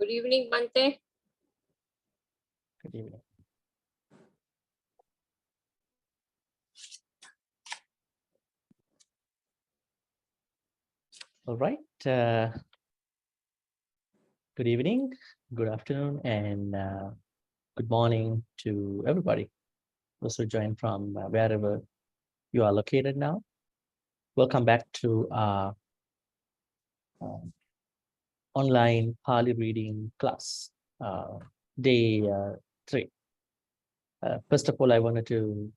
Good evening, Bhante. Good evening. All right. Good evening, good afternoon, and good morning to everybody. Those who join from wherever you are located now. Welcome back to our online Pali reading class, day 3. First of all, I wanted to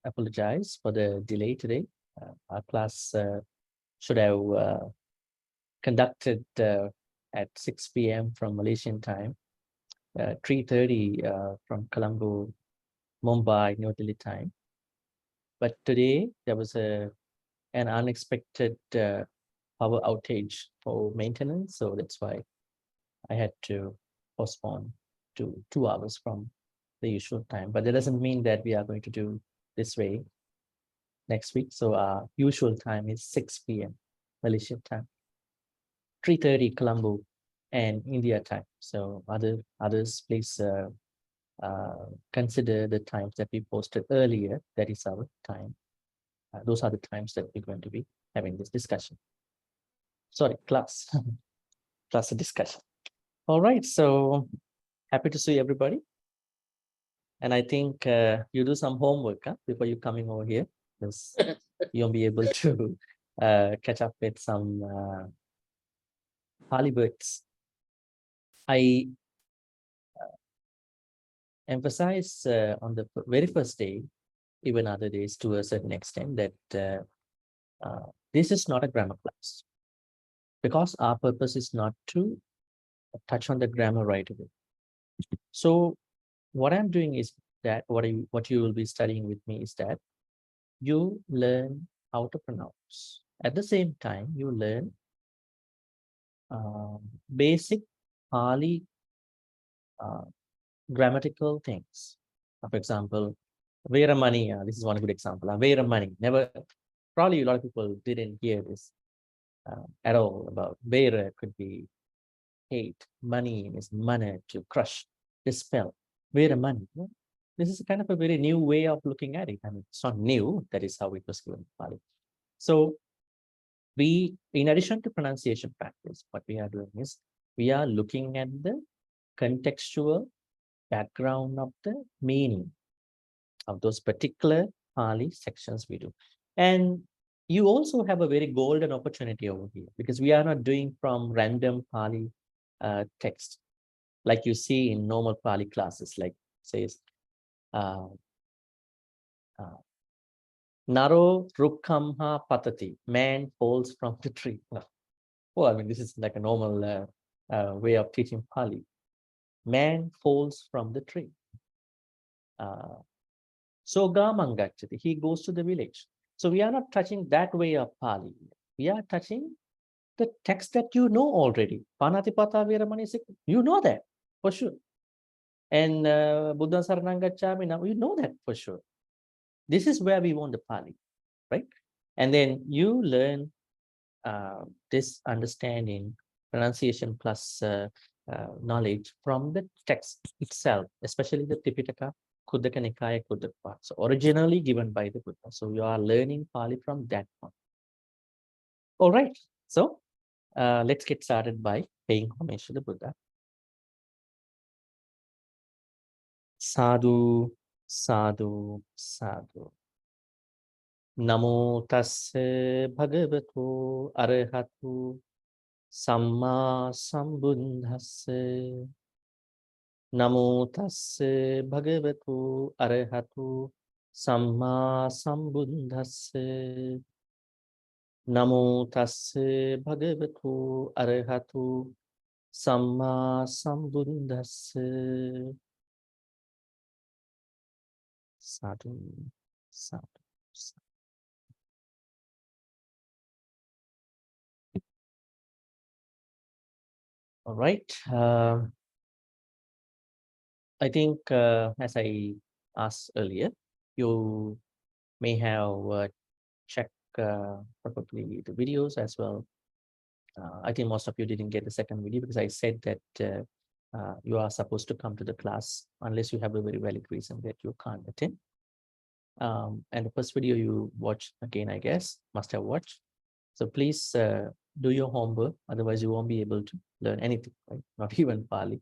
apologize for the delay today. Our class should have conducted at 6 p.m. from Malaysian time, 3:30 from Colombo, Mumbai, New Delhi time. But today there was an unexpected power outage for maintenance, so that's why I had to postpone to 2 hours from the usual time. But that doesn't mean that we are going to do this way next week. So our usual time is 6 p.m. Malaysian time, 3:30 Colombo and India time. So others, please consider the times that we posted earlier. That is our time. Those are the times that we're going to be having this discussion. Sorry, class discussion. All right, so happy to see everybody. And I think you do some homework before you coming over here, because you'll be able to catch up with some Pali words. I emphasize on the very first day, even other days to a certain extent, that this is not a grammar class, because our purpose is not to touch on the grammar right away. So what I'm doing is that what you will be studying with me is that you learn how to pronounce. At the same time, you learn basic Pali grammatical things. For example, Veramani, this is one good example. Veramani, probably a lot of people didn't hear this at all about Vera could be hate, money is mana, to crush, dispel. Veramani. This is kind of a very new way of looking at it. I mean, it's not new, that is how it was given in Pali. So we, in addition to pronunciation practice, what we are doing is we are looking at the contextual background of the meaning of those particular Pali sections we do. And you also have a very golden opportunity over here, because we are not doing from random Pali text like you see in normal Pali classes, like says Naro Rukkamha Patati, man falls from the tree. Oh, I mean, this is like a normal way of teaching Pali. Man falls from the tree. Sogamangachati, he goes to the village. So we are not touching that way of Pali. We are touching the text that you know already. Panatipata Veramani, you know that for sure. And Buddha Saranangachami, now you know that for sure. This is where we want the Pali, right? And then you learn this understanding, pronunciation plus knowledge from the text itself, especially the Tipitaka, Khuddaka Nikaya, Khuddaka. So originally given by the Buddha. So you are learning Pali from that one. All right. So let's get started by paying homage to the Buddha. Sadhu, sadhu, sadhu. Namo tasse bhagavato arahatu samma sambuddhasse. Namo tasse bhagavato arahatu samma sambuddhasse. Namo tasse bhagavato arahatu samma sambuddhasse. Sadhu, sadhu, sadhu. All right. I think, as I asked earlier, you may have checked probably the videos as well I think most of you didn't get the second video because I said that you are supposed to come to the class unless you have a very valid reason that you can't attend. And the first video you watched again, I guess, must have watched. So please do your homework. Otherwise, you won't be able to learn anything, right? Not even Pali,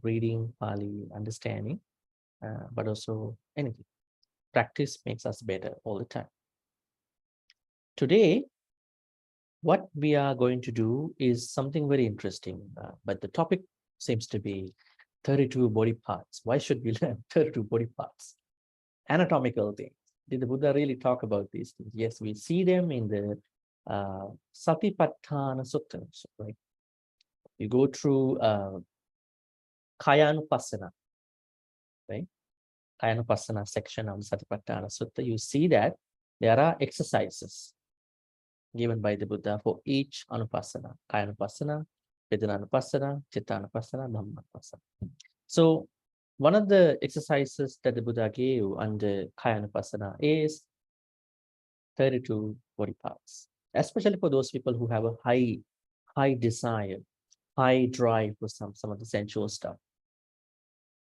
reading, Pali, understanding, but also anything. Practice makes us better all the time. Today, what we are going to do is something very interesting, but the topic seems to be 32 body parts. Why should we learn 32 body parts? Anatomical things. Did the Buddha really talk about these things? Yes, we see them in the Satipatthana Suttas, right? You go through Kayanupassana, right? Kayanupassana section of the Satipatthana Sutta, you see that there are exercises given by the Buddha for each anupassana, Kayanupassana, Vedananupassana, Chittanupassana, Dhammanupassana. So one of the exercises that the Buddha gave under Kayanupassana is 32 body parts, especially for those people who have a high desire, high drive for some of the sensual stuff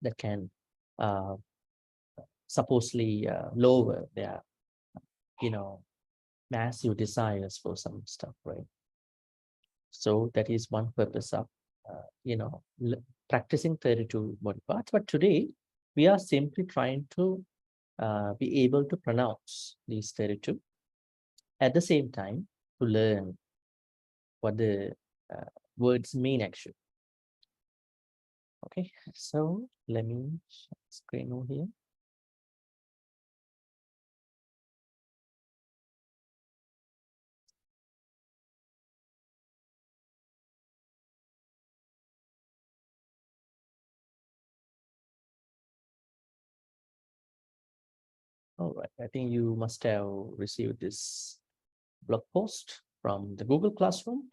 that can supposedly lower their, massive desires for some stuff, right? So that is one purpose of, practicing 32 body parts. But today, we are simply trying to be able to pronounce these 32 at the same time to learn what the words mean actually. Okay, so let me share the screen over here. All right, I think you must have received this blog post from the Google Classroom.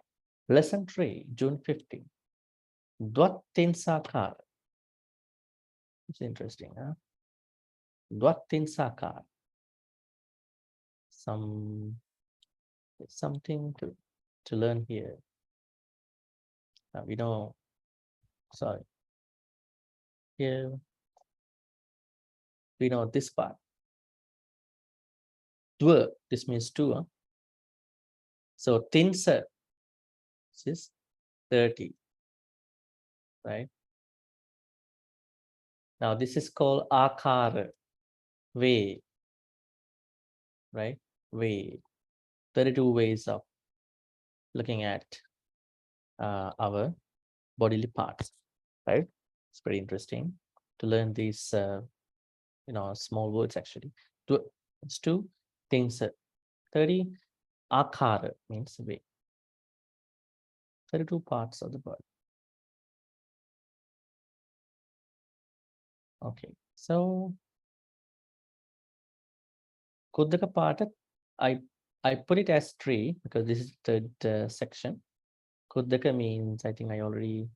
Lesson 3, June 15. Dvattiṁsākāra. It's interesting, huh? Dvattiṁsākāra. Something to learn here. We know, sorry. Here, we know this part. Dva, this means two, huh? So Tinsa, this is 30, right? Now this is called Akara, way, right? Way, 32 ways of looking at our bodily parts, right? It's pretty interesting to learn these, small words actually. It's two things. 30, Akara means way. 32 parts of the body. Okay, so Kuddaka part, I put it as 3 because this is the third section. Kuddaka means, I think I already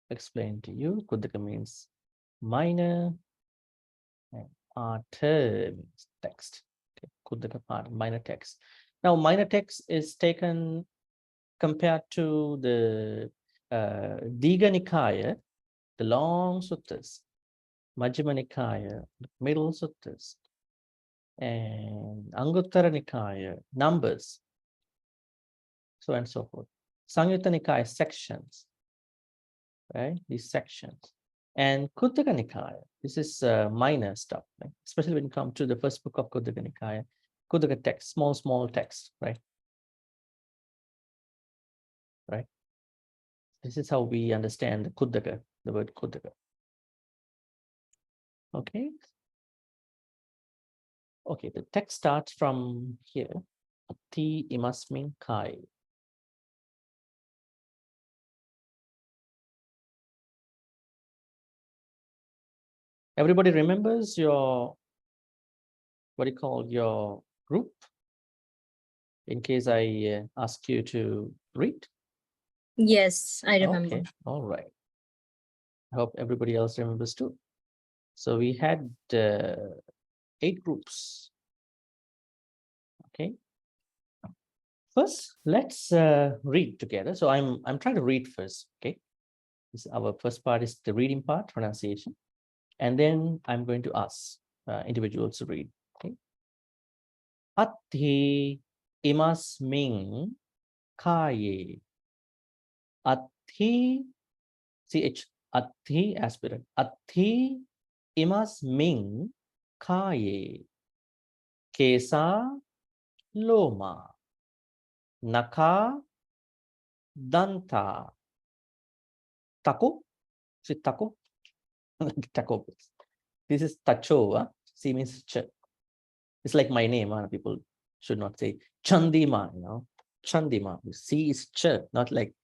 explained to you. Kuddaka means minor, and Artha means text. Okay, Kuddaka part, minor text. Now, minor text is taken compared to the Digha Nikaya, the long suttas, Majjhima Nikaya, the middle suttas, and Anguttara Nikaya, numbers, so and so forth. Samyutta Nikaya, sections, right? These sections. And Kuddaka Nikaya, this is minor stuff, right? Especially when you come to the first book of Kuddaka Nikaya, Kuddaka text, small text, right? Right? This is how we understand the Kuddaka, the word Kuddaka. Okay. Okay, the text starts from here. Ati imasmin kai. Everybody remembers your, what do you call your group? In case I ask you to read. Yes, I remember. Okay, all right. I hope everybody else remembers too. So we had 8 groups. Okay. First, let's read together. So I'm trying to read first. Okay, our first part is the reading part, pronunciation, and then I'm going to ask individuals to read. Okay, Atti imasming kaye. Atti ch atti aspirant. Atti imasming kaye. Kesa loma. Naka danta. Taku? Is it taku? Taku. This is tacho. C means ch. It's like my name. People should not say Chandima, Chandima. C is ch, not like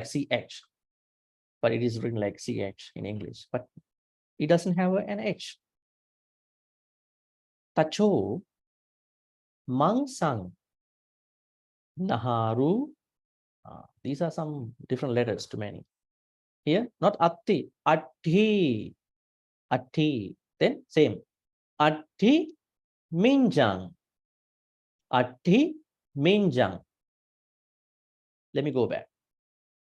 CH, but it is written like CH in English, but it doesn't have an H. Tacho, Mangsang, Naharu. These are some different letters to many. Here, not Atti, Atti, Atti. Then same. Atti Minjang. Atti Minjang. Let me go back.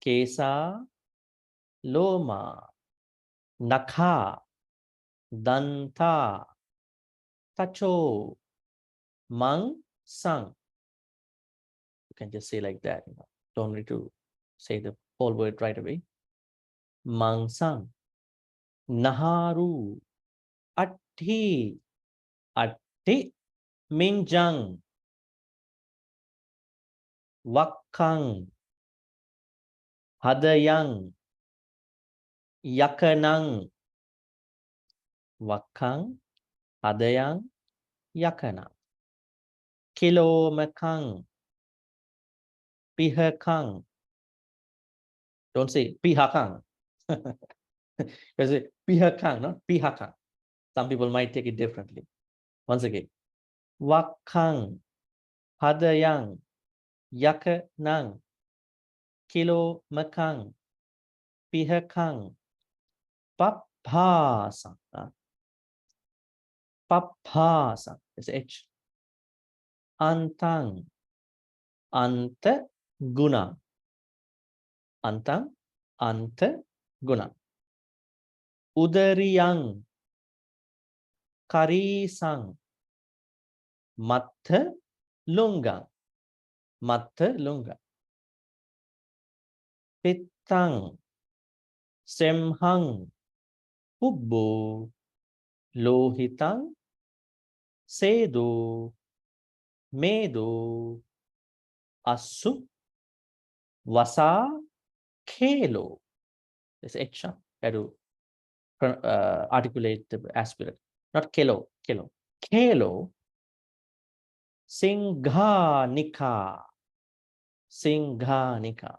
Kesa, Loma, Nakha, Danta, Tacho, Mang, Sang. You can just say like that. Don't need to say the whole word right away. Mang, Sang, Naharu, Atti, Atti, Minjang, Wakkang, Hadayang, Yakanang, Wakkang, Hadayang, Yakanang, Kilomakang, Pihakang. Don't say Pihakang. You say Pihakang, not Pihakang. Some people might take it differently. Once again, Wakkang, Hadayang, Yakanang, Kilomakang, Pihakang, Paphasang. Paphasang is H. Antang, Anta Guna. Antang, Anta Guna. Udariyang, Karisang, Mattha Lungang. Mattha Lungang. Pittang, Semhang, Pubbu, Lohitang, Sedu, Medu, Asu, Vasa, Kelo. This H. Have to articulate the aspirate. Not Kelo, Kelo. Kelo, Singhanika, Singhanika,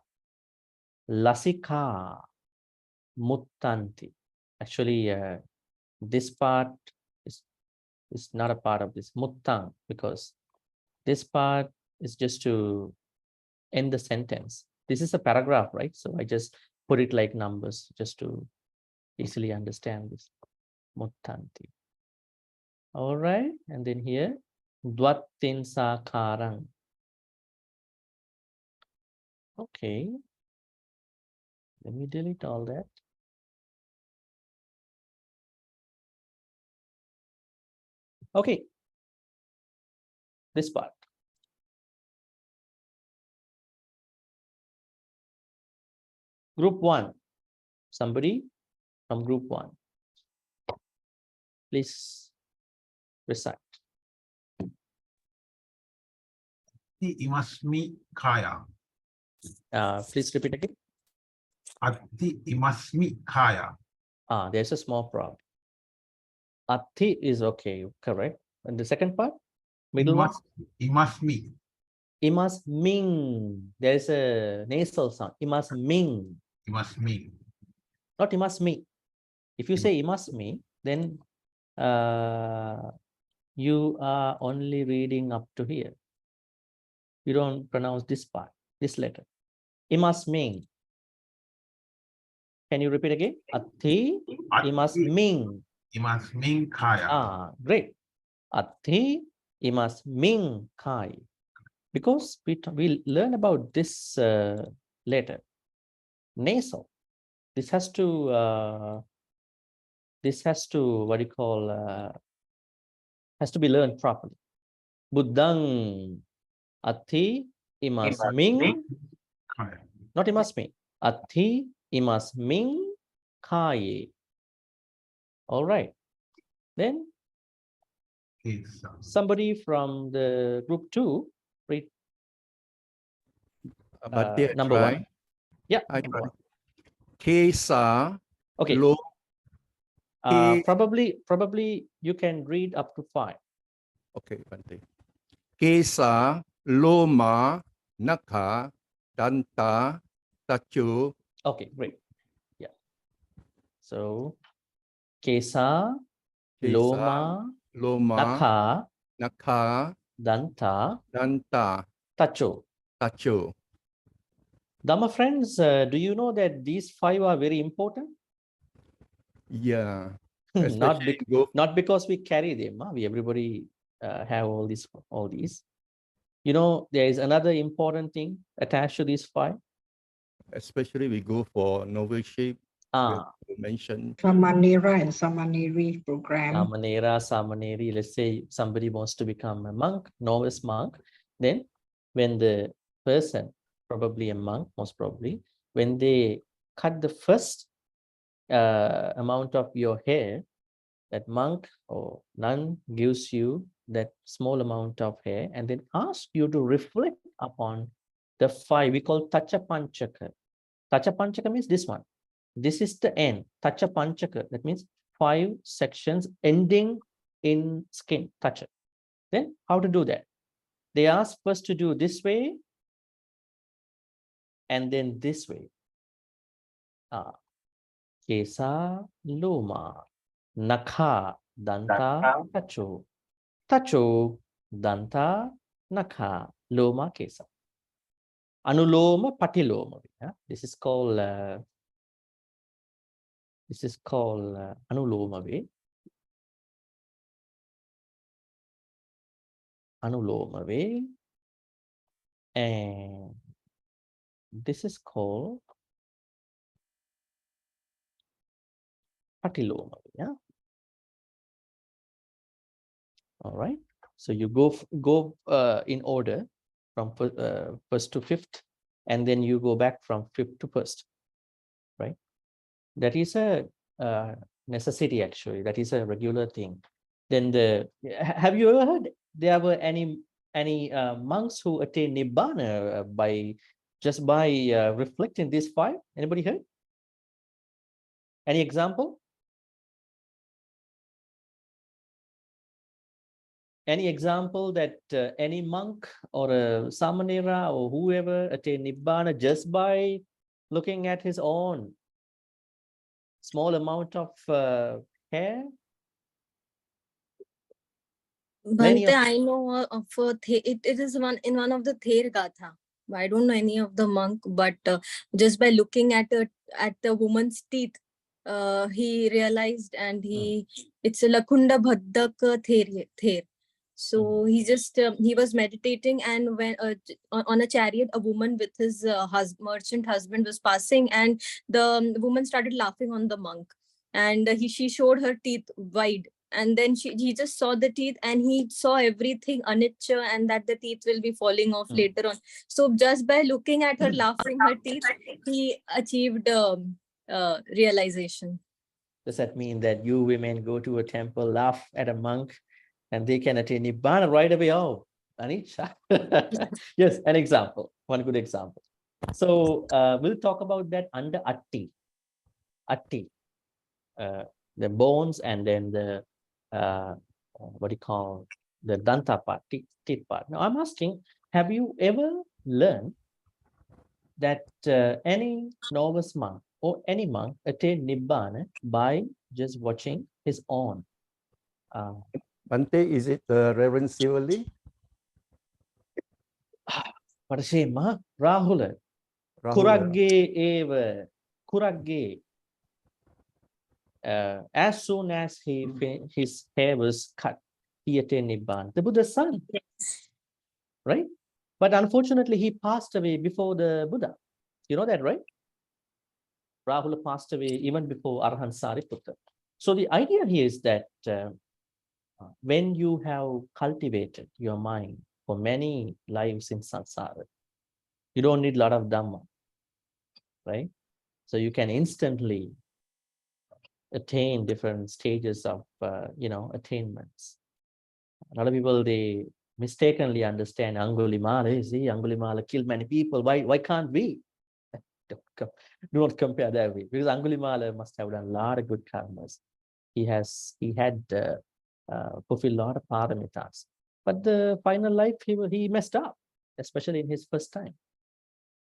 Lasika, Muttanti. Actually, this part is not a part of this Muttang, because this part is just to end the sentence. This is a paragraph, right? So I just put it like numbers just to easily understand this. Muttanti. All right. And then here, Dvattiṁsākāra. Okay. Let me delete all that. Okay. This part. Group 1. Somebody from group 1. Please recite. Imasmi kaya. Please repeat again. Atti imasmi kaya. There's a small problem. Atti is okay, correct. And the second part, middle one. Imasmi. Imasming. There's a nasal sound. Imasming. Imasmi. Not imasmi. If you say imasmi, then you are only reading up to here. You don't pronounce this part, this letter. Imasming. Can you repeat again? Atti imasming. Imasmin kaya. Great. Atti Imas Ming Kai. Because we'll learn about this later. Nasal. This has to what do you call has to be learned properly. Buddhang Ati Imas Ming. Kaya. Not Imas Ming. Ati Imas Ming Kai. All right. Then Kesa. somebody from the group 2, read Bhante, I number try. 1. Yeah. I try. Kesa Okay. lo Ke- Probably you can read up to 5. Okay, Bhante. Kesa loma naka danta tachu. Okay, great. Yeah. So Kesa, Kesa, Loma, loma Naka, naka Danta, danta Tacho. tachu. Dhamma friends, do you know that these 5 are very important? Yeah. not, Especially go not because we carry them. We everybody have all these. You know, there is another important thing attached to these 5. especially we go for novelship. We mention Samanera and Samaneri program. Samaneri. Let's say somebody wants to become a monk, novice monk. Then when the person, probably a monk, most probably, when they cut the first amount of your hair, that monk or nun gives you that small amount of hair and then asks you to reflect upon the 5 we call Tacha Panchaka. Tacha Panchaka means this one. This is the end. Tacha Panchaka. That means 5 sections ending in skin. Tacha. Then how to do that? They ask first to do this way and then this way. Kesa Loma Nakha Danta Tacho. Tacho Danta Nakha Loma Kesa. Anuloma Patiloma. This is called Anuloma way. Anuloma way. And this is called Patiloma. Yeah. All right. So you go in order from first to fifth, and then you go back from fifth to first. Right. That is a necessity actually. That is a regular thing. Then have you ever heard there were any monks who attain nibbana by reflecting these 5? Anybody heard? Any example? Any example that any monk or a samanera or whoever attain nibbana just by looking at his own small amount of hair? Many Bhante, I know of it is one of the Ther Gatha. I don't know any of the monk, but just by looking at the woman's teeth, he realized, and it's a Lakunda Bhaddak Ther. So he was meditating, and when on a chariot, a woman with his merchant husband was passing, and the woman started laughing on the monk, and she showed her teeth wide. And then he just saw the teeth, and he saw everything anicca, and that the teeth will be falling off later on. So just by looking at her laughing her teeth, he achieved realization. Does that mean that you women go to a temple, laugh at a monk, and they can attain nibbana right away? Oh, anicca. Yes, an example. One good example. So we'll talk about that under atti. Atti. The bones, and then the what do you call the danta part, teeth part. Now I'm asking, have you ever learned that any novice monk or any monk attain nibbana by just watching his own? Bhante, is it Reverend Sivali? What a shame, huh? Rahula. Kuragge eva. Kuragge. As soon as his hair was cut, he attained Nibbana. The Buddha's son, right? But unfortunately, he passed away before the Buddha. You know that, right? Rahula passed away even before Arahant Sariputta. So the idea here is that when you have cultivated your mind for many lives in samsara, you don't need a lot of Dhamma, right? So you can instantly attain different stages of, attainments. A lot of people, they mistakenly understand Angulimala. See, Angulimala killed many people. Why can't we? Do not compare that way, because Angulimala must have done a lot of good karmas. He had fulfilled a lot of paramitas, but the final life he messed up, especially in his first time.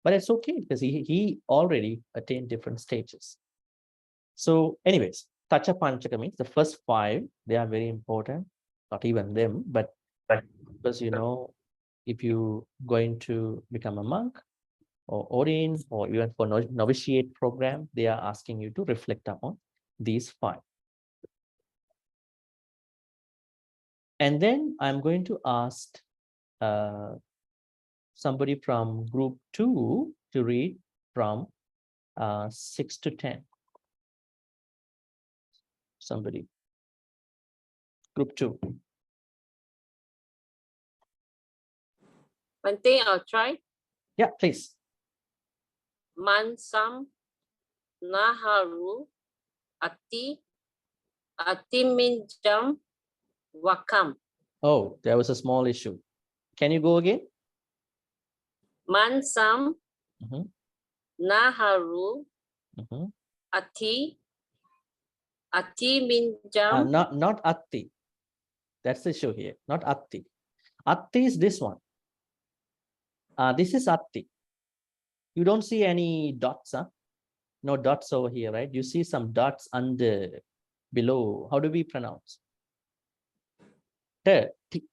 But it's okay, because he already attained different stages. So anyways, Tacha Panchaka means the first 5, they are very important. Not even them, but because, if you going to become a monk or ordain, or even for novitiate program, they are asking you to reflect upon these 5. And then I'm going to ask somebody from group 2 to read from 6 to 10. Somebody. Group 2. Bhante, I'll try. Yeah, please. Mansam Naharu Atiminjam Wakam. Oh, there was a small issue. Can you go again? Mansam Mhm, Naharu mhm. Atiminjam. Not Atti. That's the issue here. Not Atti. Atti is this one. This is Atti. You don't see any dots, huh? No dots over here, right? You see some dots under, below. How do we pronounce? Atti.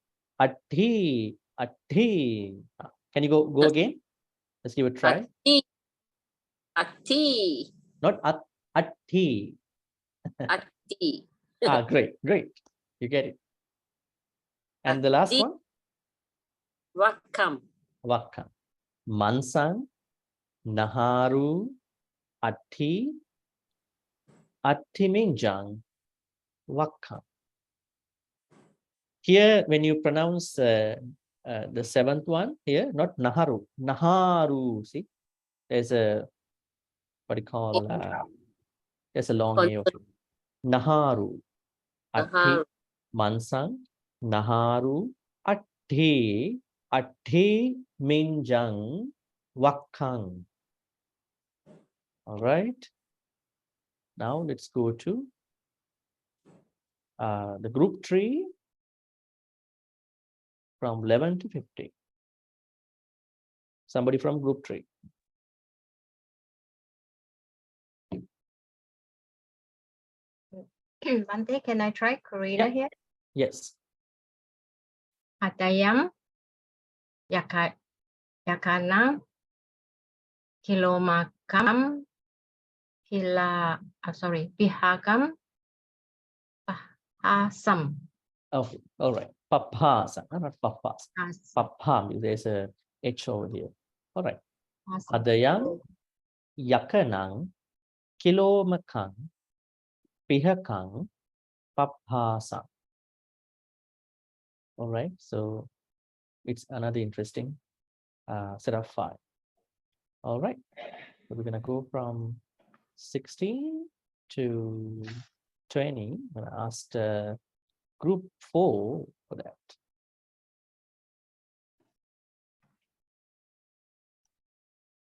Atti. Can you go again? Let's give it a try. Ati. Not Atti. Ati. Great. You get it. And the last Atti. one? Wakam. Vakam. Mansan, Naharu, Attiminjang, Vakam. Here, when you pronounce the 7th one here, not Naharu, see, there's a, what do you call, there's a long A of it. Naharu, Atti, Mansang, Naharu, Atti Minjang, Vakang. All right. Now let's go to the group 3 from 11 to 50. Somebody from group 3. Bhante, can I try Karina here? Yes. Atayam Yakana Kilomakam Pihakam Pahasam. Okay. All right. Papasa, not papas. Papam. There's a H over here. All right. Adayang Yakanang Kilomakang Pihakang Papasa. All right. So it's another interesting set of 5. All right. So we're going to go from 16 to 20. I'm going to ask group 4 for that.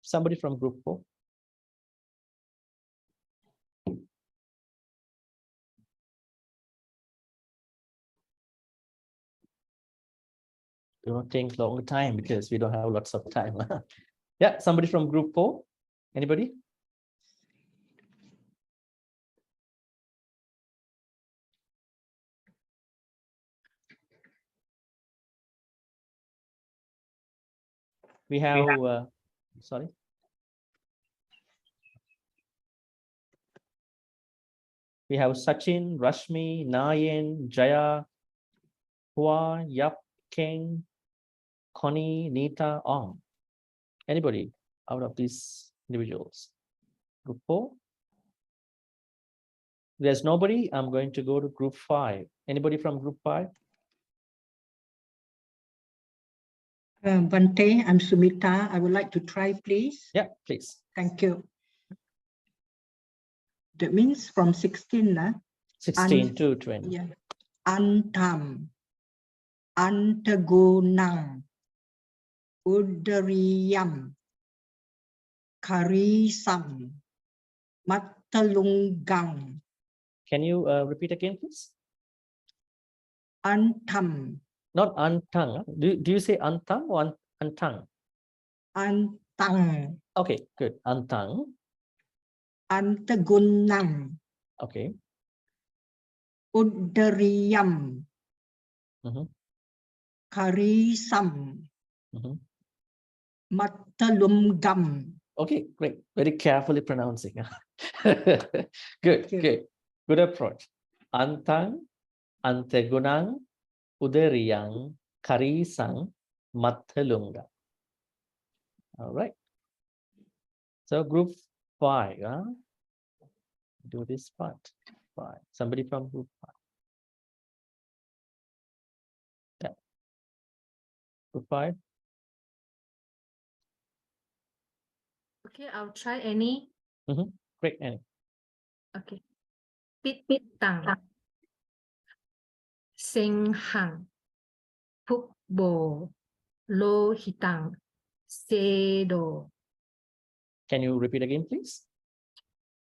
Somebody from group 4. Do not take long time because we don't have lots of time. Yeah, somebody from group 4. Anybody? We have, sorry. We have Sachin, Rashmi, Nayan, Jaya, Hua, Yap, Keng, Connie, Nita, Ong. Anybody out of these individuals? Group 4? There's nobody. I'm going to go to group 5. Anybody from group 5? Bhante, I'm Sumita. I would like to try, please. Yeah, please. Thank you. That means from 16, 16 to 20. yeah. Antam, Antagunang, Udariyam, Karisam, Mattalungang, Can you repeat again, please? Antam, Not antang. Do you say antang or antang? Antang, Okay, good. Antang. Antagunang, Okay. Udariyam, Mhm, Karisam, mhm. Mattalungang. Okay, great. Very carefully pronouncing. Good, you. good. Good approach. Antang, antegunang, uderiyang, karisang, mathalunga. All right. So group 5, do this part. 5. Somebody from group 5. Yeah. Group 5. Okay, I'll try any. Great. Annie. Okay. Pit tang. Seng hang. Puk bo. Lo hitang. Sedo. Can you repeat again, please?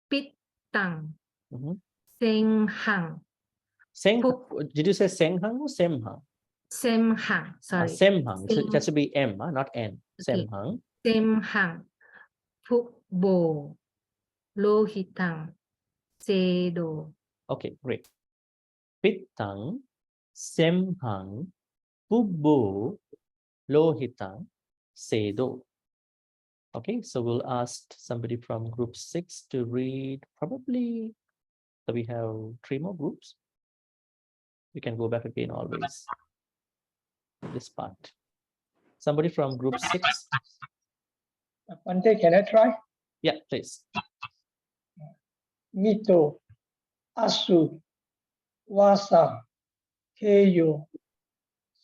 Pit tang. Mhm. Seng hang. Seng, Puk. did you say Senghang or Semhang? Sem hang. Sorry. Semhang. So it Sem- has to be M, not N. Okay. Semhang. Sem hang. Puk bo. Lo hitang. Sedo. Okay, great. Pitang, Semhang, Pubbo, Lohitang, Sedo. Okay, so we'll ask somebody from group 6 to read probably. So we have 3 more groups. We can go back again always. This part. Somebody from group 6. Bhante, can I try? Yeah, please. Mito, Asu, Vasa, Keyo,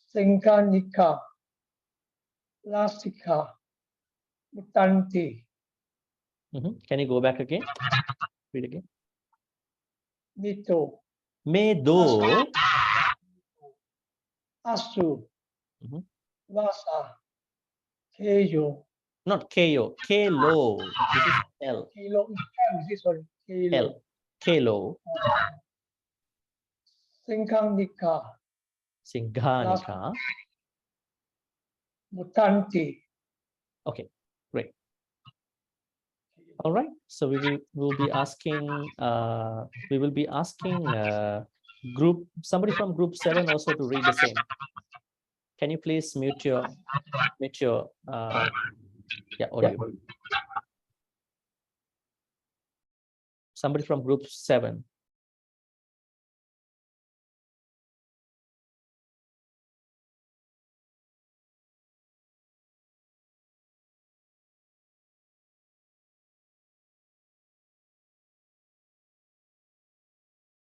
Senkanika, Lasika, Mutanti, Can you go back again? Read again. Mito, Medo. Asu, Mhm. Vasa, Keyo, Not KO. Kelo. This is L. Kilo, sorry, Kilo, L. Kelo. Senkanika, Singhanika. Mutanti. Okay, great. All right. So we'll be asking group, somebody from group 7 also to read the same. Can you please mute your audio? Somebody from group 7.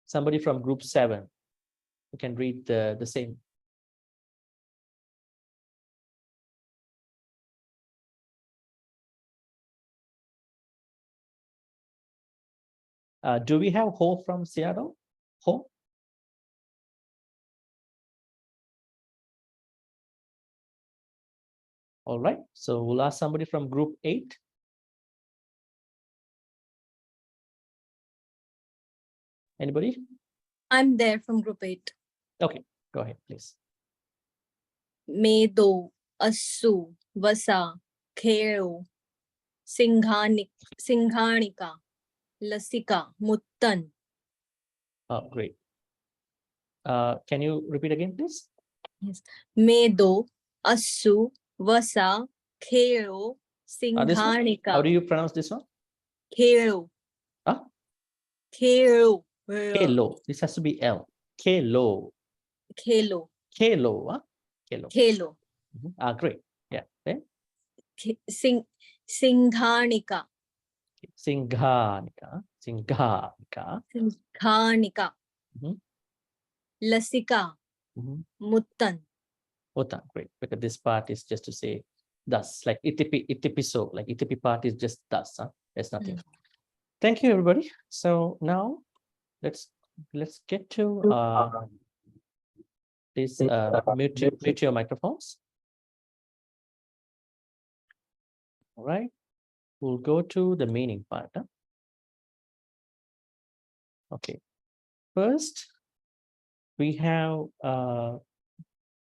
Somebody from group 7 who can read the same. Do we have Ho from Seattle? Ho? All right. So we'll ask somebody from group 8. Anybody? I'm there from group 8. Okay, go ahead, please. Medo, Asu, Vasa, Kheo, Singhanika, Lasika, Muttan. Oh, great. Can you repeat again, please? Yes. Medo, Asu, Vasa, Kheo, This one? How Singhanika. do you pronounce this one? Kheo. Huh? Kheo. Kelo. This has to be L. Kelo. Khelo. Kelo. Kelo. Khelo. Great. Yeah. Okay. Singhanika. Singhanika. Singhanika. Singhanika. Mhm. Lasika. Mhm. Muttan. Utan, great. Because this part is just to say thus, like itipiso, like itipi part is just thus. There's nothing. Thank you, everybody. So now let's get to this mute your microphones. All right. We'll go to the meaning part. Okay. First, we have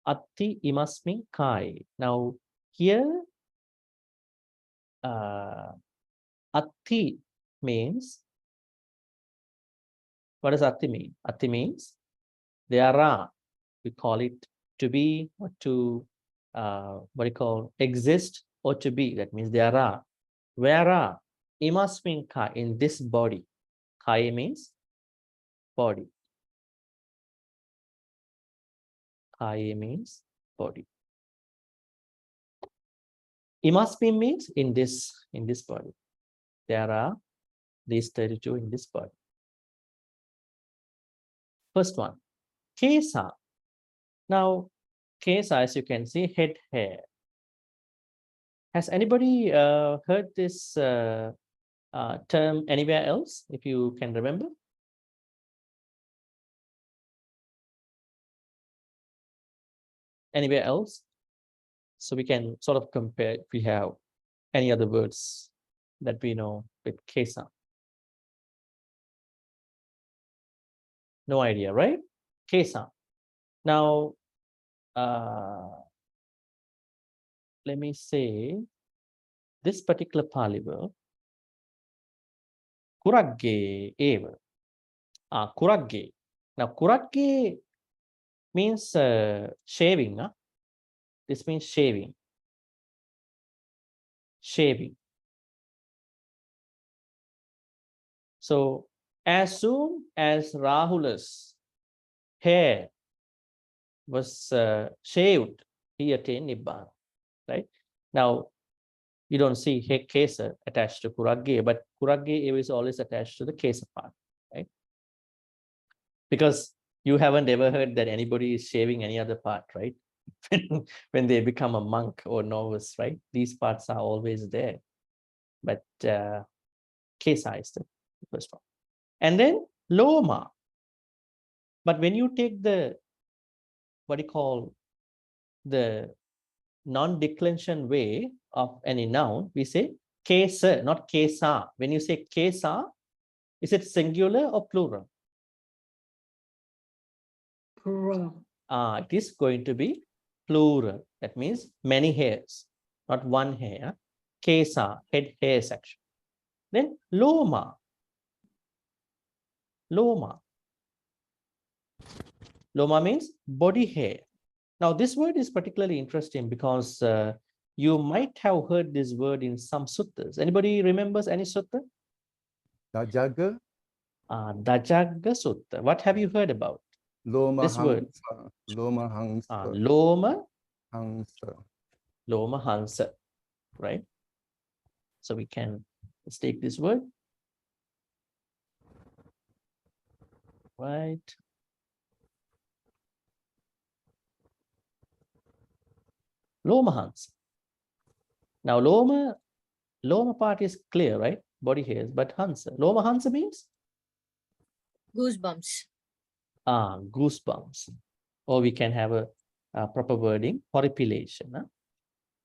atti imasmin kai. Now here, atti means, what does atti mean? Atti means there are, we call it to be or to what do you call exist or to be. That means there are. Where are imasmin kai, in this body. Kai means body. Kai means body. Imasmin means in this body. There are these 32 in this body. First one, kesa. Now, kesa, as you can see, head, hair. Has anybody heard this term anywhere else, if you can remember? Anywhere else? So we can sort of compare if we have any other words that we know with kesa. No idea, right? Kesa. Now, let me say this particular Pali word, kuragge eva. Kuragge. Now, kuragge means shaving. This means shaving. Shaving. So, as soon as Rahula's hair was shaved, he attained Nibbana. Right? Now, you don't see kesa attached to kuragge, but kuragge is always attached to the kesa part. Right? Because you haven't ever heard that anybody is shaving any other part, right? When they become a monk or novice, right? These parts are always there. But kesa is the first one. And then loma. But when you take the, what do you call, the non-declension way of any noun, we say kesa, not kesa. When you say kesa, is it singular or plural? Plural. It is going to be plural. That means many hairs, not one hair. Kesa, head hair section. Then loma. Loma. Loma means body hair. Now this word is particularly interesting because you might have heard this word in some suttas. Anybody remembers any sutta? Dajaga, Dajaga sutta. What have you heard about? Loma This word. Hangsa, Loma Hangsa, Loma, Hangsa. Loma Hansa, right? So we can, let's take this word. Right. Loma Hansa. Now Loma part is clear, right? Body hairs, but Hansa. Loma Hansa means? Goosebumps. Goosebumps. Or we can have a proper wording, horripilation.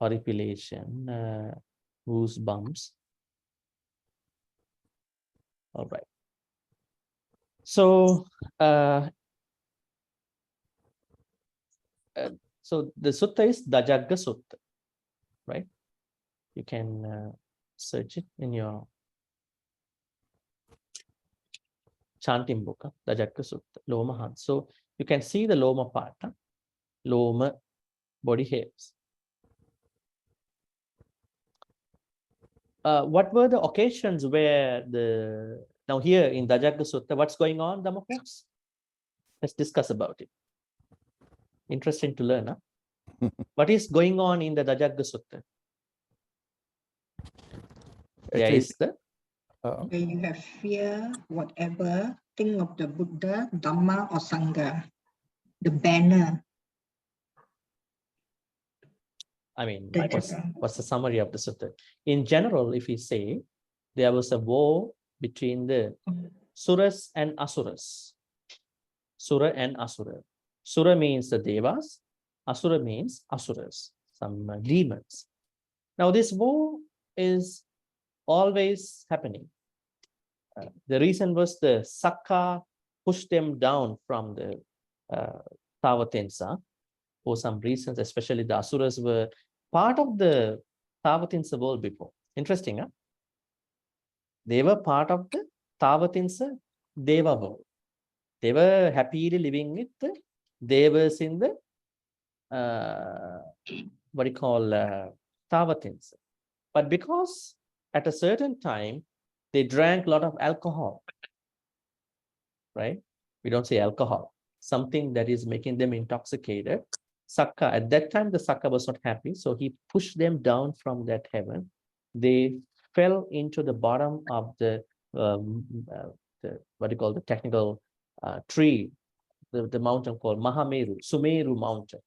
Horripilation, goosebumps. All right. So, so the sutta is Dajagga Sutta, right? You can search it in your chanting book, Dajagga Sutta, Loma Hansa. So you can see the Loma part, Loma, body hairs. What were the occasions where the, now here in Dajagga Sutta, what's going on, Dhamma folks? Let's discuss about it. Interesting to learn, huh? What is going on in the Dajagga Sutta? There Actually, is the When you have fear, whatever, think of the Buddha, Dhamma, or Sangha, the banner. I mean, That- what's the summary of the sutta? In general, if we say there was a war between the Suras and Asuras. Sura and Asura. Sura means the Devas, Asura means Asuras, some demons. Now, this war is always happening. The reason was the Sakka pushed them down from the Dvattiṁsā for some reasons, especially the Asuras were part of the Dvattiṁsā world before. Interesting, huh? They were part of the Dvattiṁsā Deva world. They were happily living with the Devas in the what you call Dvattiṁsā. But because at a certain time they drank a lot of alcohol, right? We don't say alcohol, something that is making them intoxicated. Sakka, at that time, the Sakka was not happy, so he pushed them down from that heaven. They fell into the bottom of the what do you call the technical tree, the mountain called Mahameru, Sumeru mountain.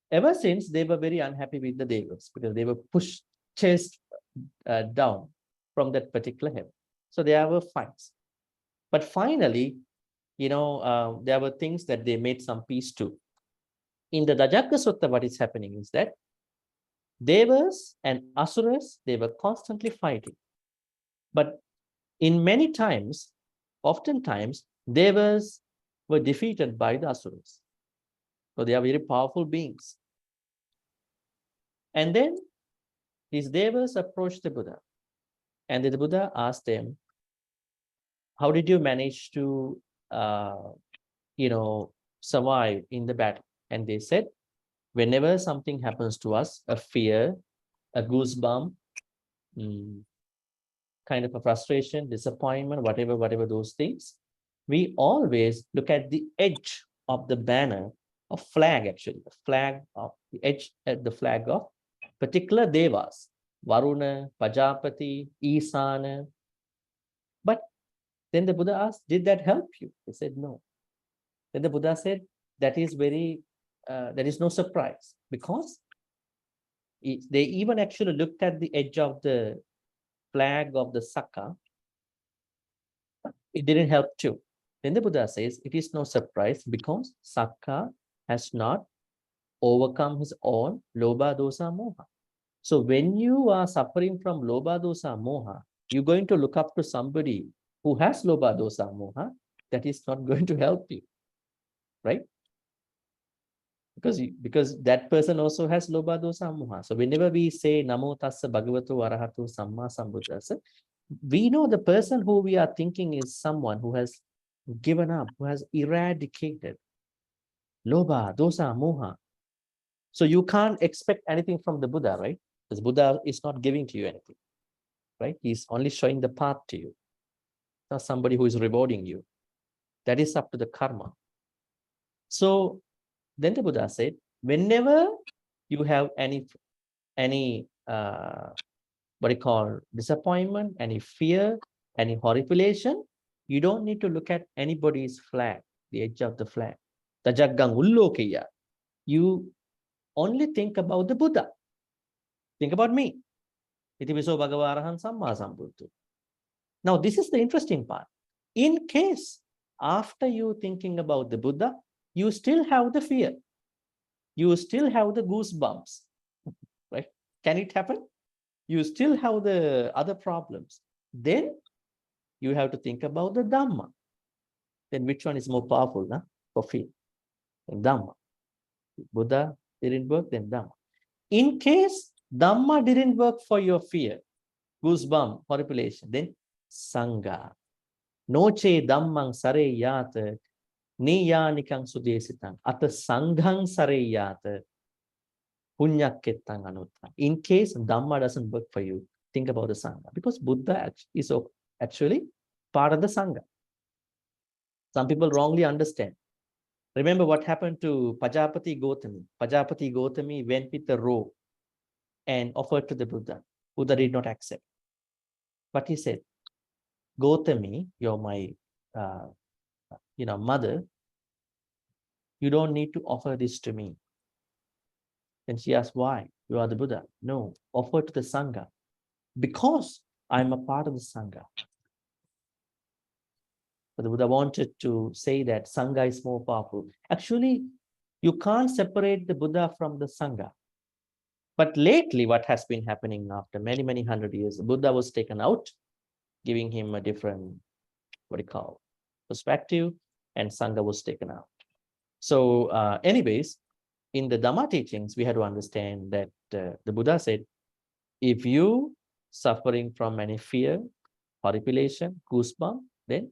Ever since, they were very unhappy with the Devas because they were chased down from that particular heaven. So there were fights. But finally, there were things that they made some peace too. In the Dajagga Sutta, what is happening is that Devas and Asuras, they were constantly fighting. But in many times, oftentimes, Devas were defeated by the Asuras. So they are very powerful beings. And then these Devas approached the Buddha. And the Buddha asked them, how did you manage to, survive in the battle? And they said, whenever something happens to us, a fear, a goosebump, kind of a frustration, disappointment, whatever those things, we always look at the edge of the banner of flag, actually, the flag of the edge at the flag of particular devas, Varuna, Pajapati, Isana. But then the Buddha asked, did that help you? They said, no. Then the Buddha said, that is no surprise, because they even actually looked at the edge of the flag of the Sakka. It didn't help too. Then the Buddha says, it is no surprise because Sakka has not overcome his own Lobha, Dosa, Moha. So when you are suffering from Lobha, Dosa, Moha, you're going to look up to somebody who has Lobha, Dosa, Moha. That is not going to help you, right? Because that person also has Lobha, Dosa, Moha. So whenever we say Namo Tassa Bhagavato Arahato Samma Sambuddhassa, we know the person who we are thinking is someone who has given up, who has eradicated Lobha, Dosa, Moha. So you can't expect anything from the Buddha, right? Because Buddha is not giving to you anything, right? He's only showing the path to you. Not somebody who is rewarding you. That is up to the karma. So then the Buddha said, whenever you have any disappointment, any fear, any horripilation, you don't need to look at anybody's flag, the edge of the flag. Tajaggang ullokeya. You only think about the Buddha. Think about me. Itiviso Bhagava Arahan Samma Sambuddho. Now, this is the interesting part. In case, after you thinking about the Buddha, you still have the fear. You still have the goosebumps, right? Can it happen? You still have the other problems. Then you have to think about the Dhamma. Then which one is more powerful for fear? Dhamma. Buddha didn't work, then Dhamma. In case Dhamma didn't work for your fear, goosebump, horripilation, then Sangha. Noche Dhammang Sareyata Niyanikang Sudesitang Ata Sanghang Sareyata Punyakettang Anutta. In case Dhamma doesn't work for you, think about the Sangha. Because Buddha is actually part of the Sangha. Some people wrongly understand, Remember what happened to Pajapati Gautami. Pajapati Gautami went with the robe and offered to the Buddha. Buddha did not accept. But he said, Gautami, you're my mother. You don't need to offer this to me. Then she asked, why? You are the Buddha. No, offer to the Sangha. Because I'm a part of the Sangha. But the Buddha wanted to say that Sangha is more powerful. Actually, you can't separate the Buddha from the Sangha. But lately, what has been happening after many, many hundred years, the Buddha was taken out, giving him a different, perspective, and Sangha was taken out. So anyways, in the Dhamma teachings, we had to understand that the Buddha said, if you suffering from any fear, horripilation, goosebump, then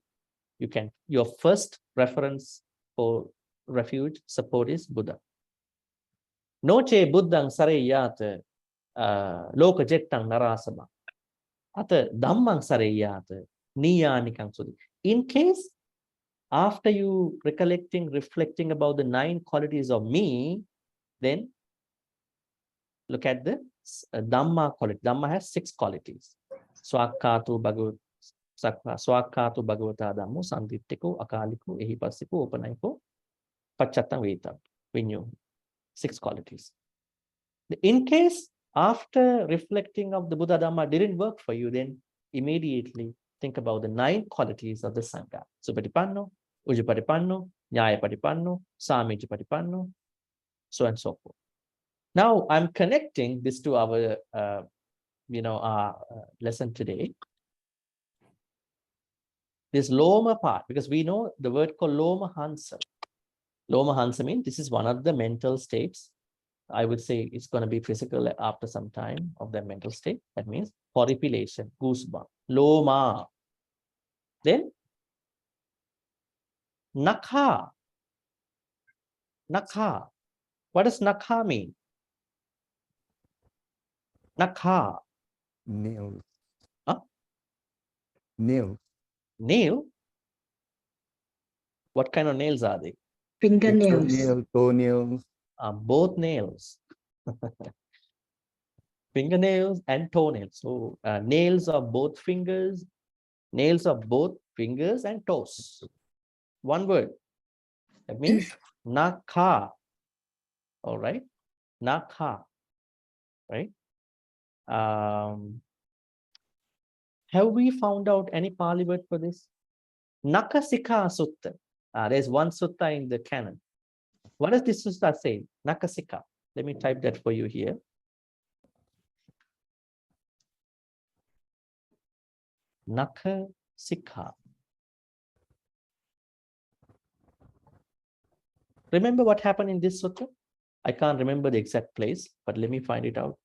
your first reference for refuge, support is Buddha. Noche buddhang sareyata loka jettang narasama. Ata dhammang sareyata niyanikang sudi. In case, after you reflecting about the 9 qualities of me, then look at the Dhamma quality. Dhamma has 6 qualities. Swakkhatu bhagavata dhammo sanditthiko akaliko ehipassiko opanayiko pacchattam vetam vinyo. 6 qualities. In case after reflecting of the Buddha Dhamma didn't work for you, then immediately think about the 9 qualities of the Sangha. Supatipanno, Ujjapatipanno, Nyayapatipanno, Samijjapatipanno, so and so forth. Now I'm connecting this to our our lesson today. This Loma part, because we know the word called Loma Hansa. Loma Hansa means this is one of the mental states. I would say it's going to be physical after some time of the mental state. That means horripilation, goosebump, Loma. Then Nakha. Nakha. What does Nakha mean? Nakha. Nails. Huh? Nails. Nail? What kind of nails are they? Fingernails. Nail, toenails. Both nails. Fingernails and toenails. So nails of both fingers, and toes. One word. That means nakha. All right. Nakha. Right. Have we found out any Pali word for this? Nakasika Sutta. There's one sutta in the canon. What does this sutta say? Nakasika. Let me type that for you here. Nakasika. Remember what happened in this sutta? I can't remember the exact place, but let me find it out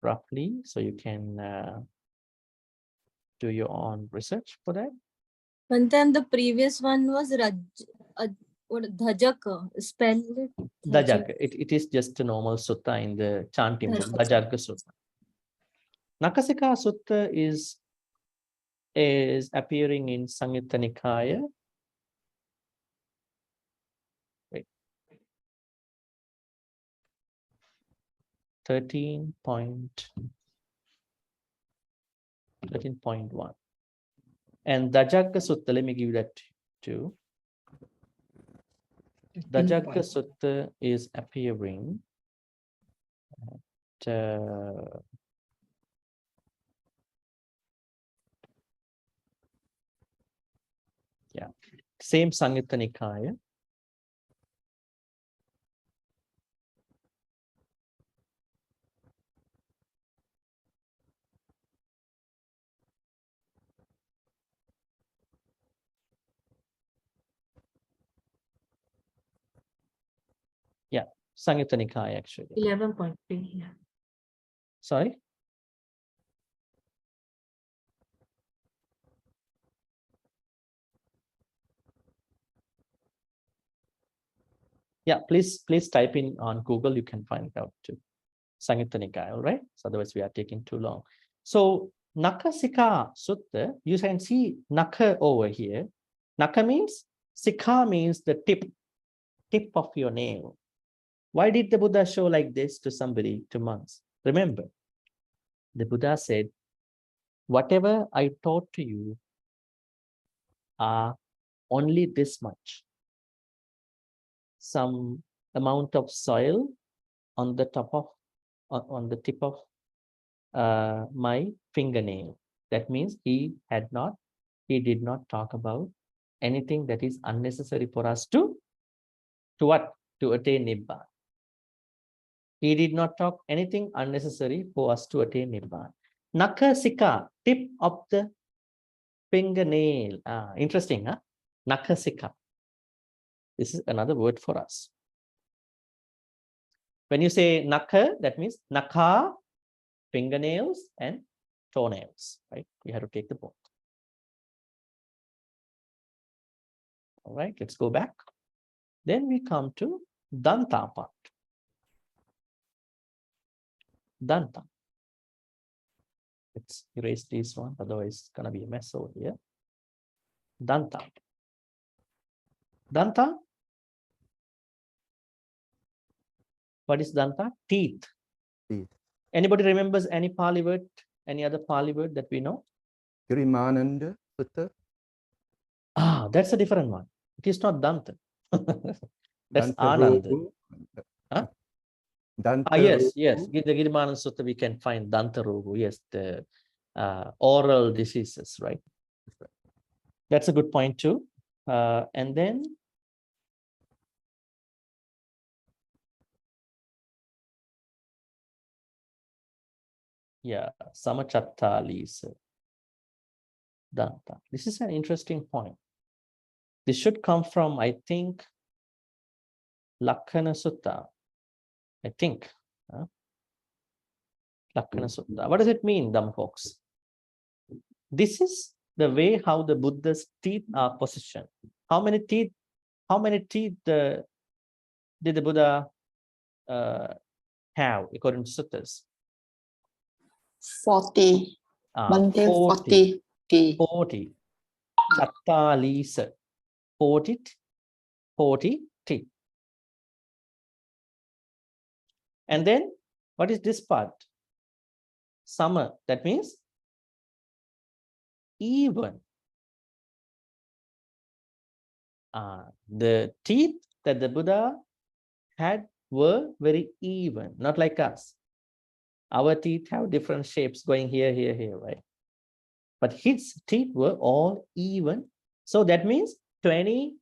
roughly so you can do your own research for that. But then the previous one was Dhajaka. Spell it. Dhajaka. It is just a normal sutta in the Chandima. Dhajaka Sutta. Nakasika Sutta is appearing in Samyutta Nikaya. Wait. 13.1. And Dhajaka Sutta, let me give that too. Dhajaka Sutta is appearing at same Samyutta Nikaya. Yeah, Samyutta Nikaya actually. 11.3. Yeah. Sorry? Yeah, please type in on Google. You can find it out too. Samyutta Nikaya, all right? So otherwise we are taking too long. So Nakasika Sutta, you can see Naka over here. Naka means, Sikha means the tip. tip of your nail. Why did the Buddha show like this to somebody, to monks? Remember, the Buddha said, whatever I taught to you are only this much. Some amount of soil on the top of, on the tip of my fingernail. That means he did not talk about anything that is unnecessary for us to what? To attain Nibbana. He did not talk anything unnecessary for us to attain Nibbana. Nakasika, tip of the fingernail. Interesting, huh? Nakasika. This is another word for us. When you say naka, that means naka, fingernails and toenails, right? You have to take the both. All right, let's go back. Then we come to Danta part. Danta. Let's erase this one, otherwise it's gonna be a mess over here. Danta. Danta. What is Danta? Teeth. Teeth. Anybody remembers any Pali word, any other Pali word that we know? Girimananda Sutta. That's a different one. It is not Danta. That's Ananda. Huh? Yes. The Girimananda Sutta, we can find Danta Rogu. Yes, the oral diseases, right? That's a good point too. And then Samachattalisa Danta. This is an interesting point. This should come from, I think, Lakkana Sutta. I think. Lakkana Sutta. What does it mean, dumb folks? This is the way how the Buddha's teeth are positioned. How many teeth did the Buddha have according to suttas? 40. Bhante, 40. 40. Chattalisa. 40 teeth. And then what is this part? Sama. That means even. The teeth that the Buddha had were very even, not like us. Our teeth have different shapes going here, right? But his teeth were all even. So that means 20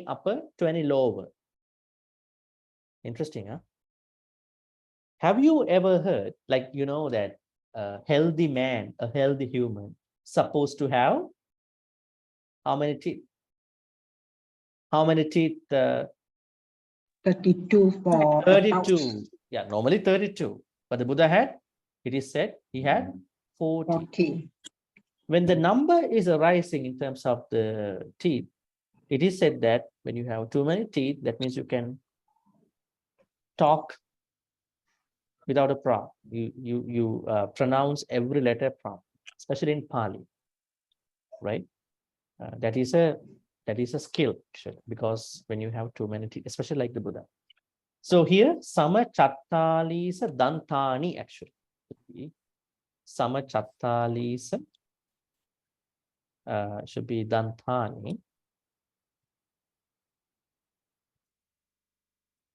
upper, 20 lower. Interesting, huh? Have you ever heard, like, you know, that a healthy man, a healthy human, supposed to have how many teeth? How many teeth? 32 for 32. adults. Yeah, normally 32. But the Buddha had, it is said, he had 40. 40. When the number is arising in terms of the teeth, it is said that when you have too many teeth, that means you can talk without a problem. You pronounce every letter properly, especially in Pali, right? That is a skill, because when you have too many teeth, especially like the Buddha. So here, Samachattalisa Dantani, actually. Samachattalisa should be Dantani.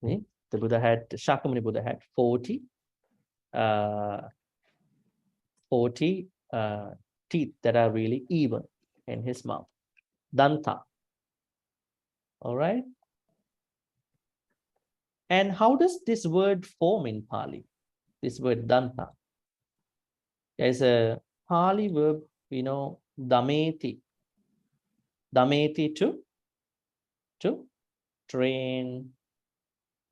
The Buddha had, Shakyamuni Buddha had 40 teeth that are really even in his mouth. Danta. All right. And how does this word form in Pali? This word Danta. There's a Pali verb, you know, dameti. Dameti to train,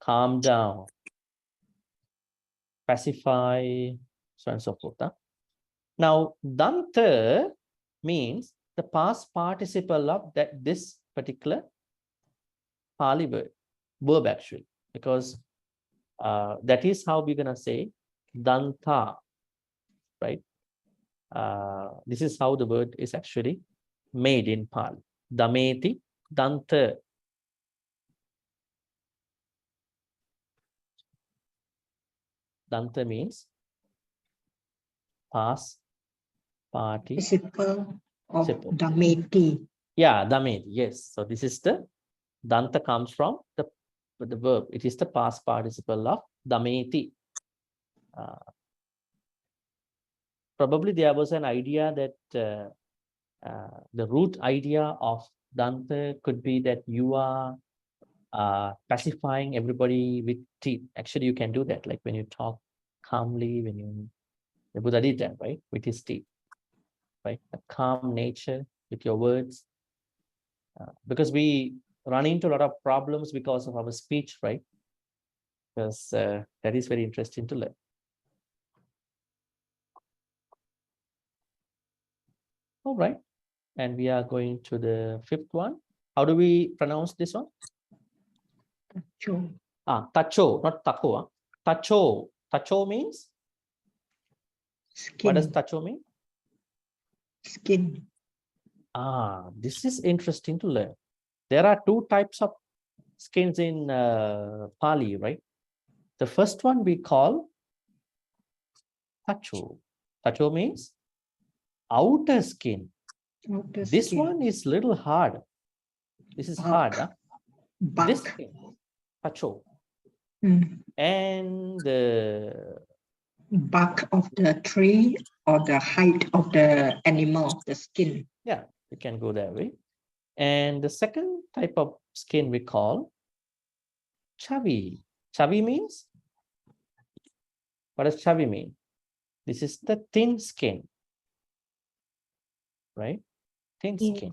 calm down, pacify, so on and so forth. Now, Danta means the past participle of this particular Pali verb actually, because that is how we're gonna say Danta, right? This is how the word is actually made in Pali. Dameti, Danta. Danta means past Participle of Participle. Dameti. Yeah, Dameti. Yes. So this is the Danta comes from the verb. It is the past participle of Dameti. Probably there was an idea that the root idea of Danta could be that you are pacifying everybody with teeth. Actually, you can do that. Like when you talk calmly, the Buddha did that, right? With his teeth, right? A calm nature with your words. Because we run into a lot of problems because of our speech, right? Because that is very interesting to learn. All right. And we are going to the fifth one. How do we pronounce this one? Cho. Tacho, not tako. Tacho. Tacho means? Skin. What does tacho mean? Skin. This is interesting to learn. There are two types of skins in Pali, right? The first one we call tacho. Tacho means outer skin. Outer This skin. one is little hard. This is hard. Huh? This Bark. skin, tacho. Mm. And the Bark of the tree or the hide of the animal, the skin. yeah, you can go that way. And the second type of skin we call chavi. Chavi means? What does chavi mean? This is the thin skin, right? Thin skin.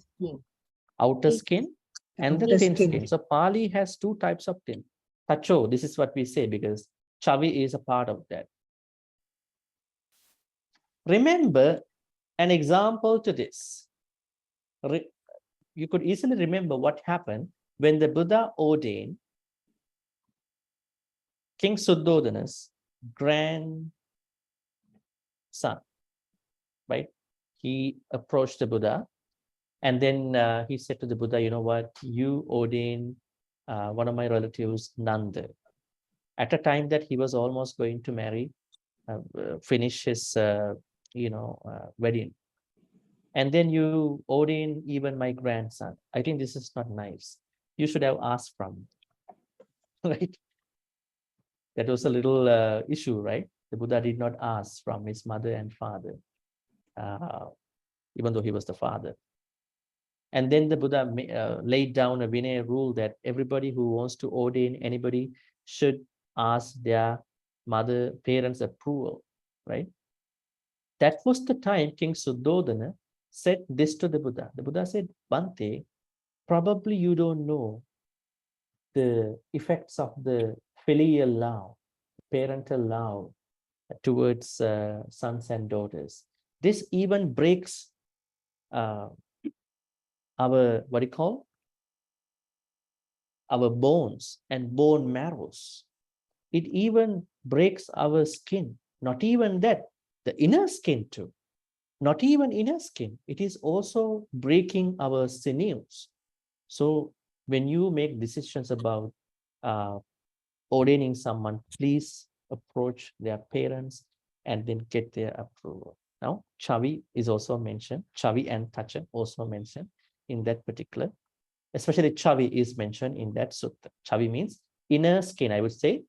Outer skin and the Outer thin skin. skin. So Pali has two types of thin. Tacho, this is what we say because chavi is a part of that. Remember an example to this. You could easily remember what happened when the Buddha ordained King Suddhodana's grandson, right? He approached the Buddha and then he said to the Buddha, you know what, you ordain one of my relatives, Nanda. At a time that he was almost going to marry, finish his, wedding. And then you ordain even my grandson. I think this is not nice. You should have asked from, right? That was a little issue, right? The Buddha did not ask from his mother and father, even though he was the father. And then the Buddha laid down a Vinaya rule that everybody who wants to ordain anybody should ask their parents' approval, right? That was the time King Suddhodana said this to the Buddha. The Buddha said, Bhante, probably you don't know the effects of the filial love, parental love towards sons and daughters. This even breaks our, what do you call? Our bones and bone marrows. It even breaks our skin. Not even that, the inner skin too. Not even inner skin. It is also breaking our sinews. So when you make decisions about ordaining someone, please approach their parents and then get their approval. Now, chavi is also mentioned. Chavi and tacha also mentioned in that particular, especially chavi is mentioned in that sutta. Chavi means inner skin, I would say,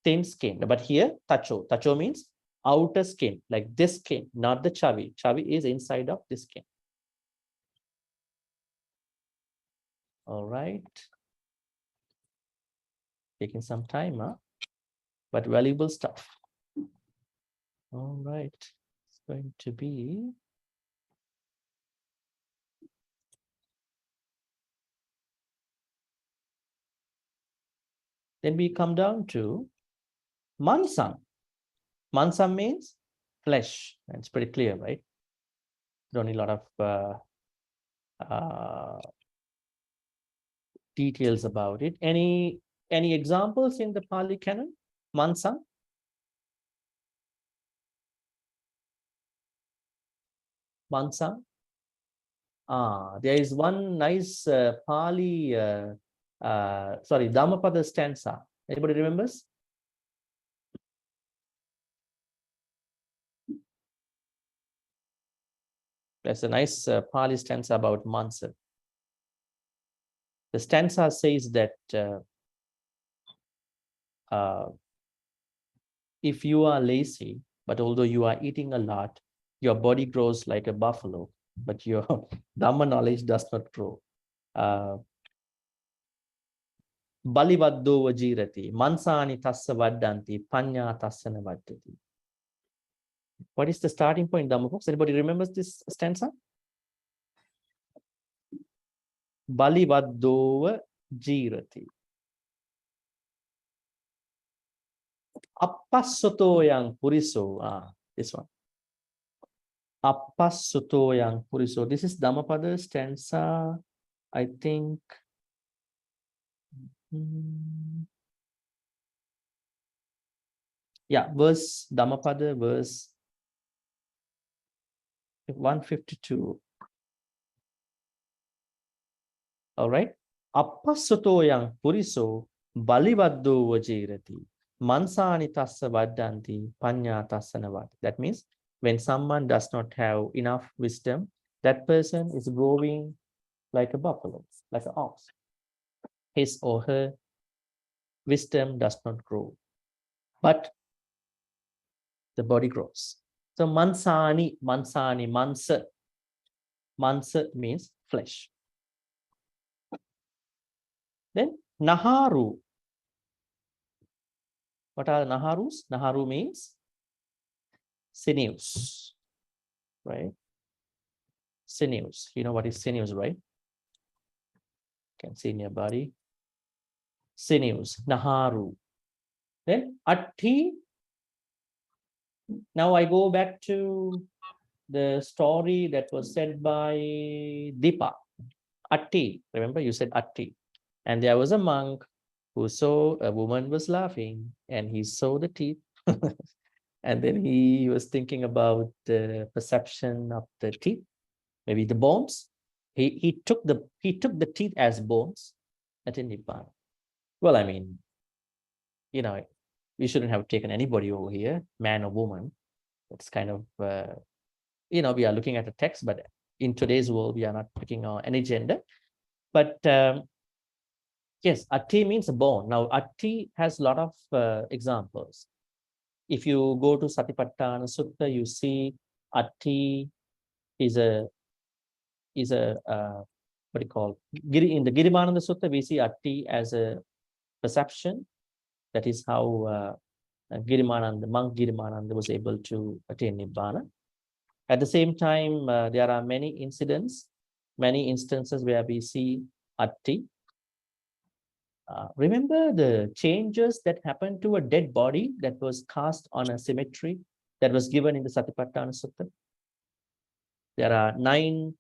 thin skin. But here, tacho. Tacho means outer skin, like this skin, not the chavi. Chavi is inside of this skin. All right. Taking some time, huh? But valuable stuff. All right. It's going to be then we come down to mansam. Mansam means flesh. It's pretty clear, right? Don't need a lot of details about it. Any examples in the Pali canon? Mansam? Mansam? There is one nice Pali, Dhammapada stanza. Anybody remembers? There's a nice Pali stanza about Mansa. The stanza says that if you are lazy, but although you are eating a lot, your body grows like a buffalo, but your Dhamma knowledge does not grow. Balivaddo vajirati, mansani tassa vaddanti, panya tassana vaddati. What is the starting point, Dhamma folks? Anybody remembers this stanza? Balivaddo vajirati. Appassotoyang puriso. This one. Appassotoyang puriso. This is Dhammapada stanza, I think. Yeah, verse Dhammapada, verse 152. All right. Appassotoyang puriso balivaddo vajirati. Mansani tassa vaddanti panya tassana vati. That means when someone does not have enough wisdom, that person is growing like a buffalo, like an ox. His or her wisdom does not grow, but the body grows. So mansani, mansa means flesh. Then naharu. What are naharus? Naharu means sinews, right? Sinews. You know what is sinews, right? Can see in your body. Sinews, naharu. Then atti. Now I go back to the story that was said by Deepa. Atti. Remember, you said atti. And there was a monk who saw a woman was laughing, and he saw the teeth. And then he was thinking about the perception of the teeth, maybe the bones. He took the teeth as bones at Nibbana. Well, I mean, you know, we shouldn't have taken anybody over here, man or woman. It's kind of you know, we are looking at a text, but in today's world, we are not picking on any gender. But yes, atti means a bone. Now, atti has a lot of examples. If you go to Satipatthana Sutta, you see atti is a what do you call in the Girimananda Sutta, we see atti as a perception. That is how Girimananda, monk Girimananda was able to attain Nibbana. At the same time, there are many instances where we see atti. Remember the changes that happened to a dead body that was cast on a cemetery that was given in the Satipatthana Sutta? There are 9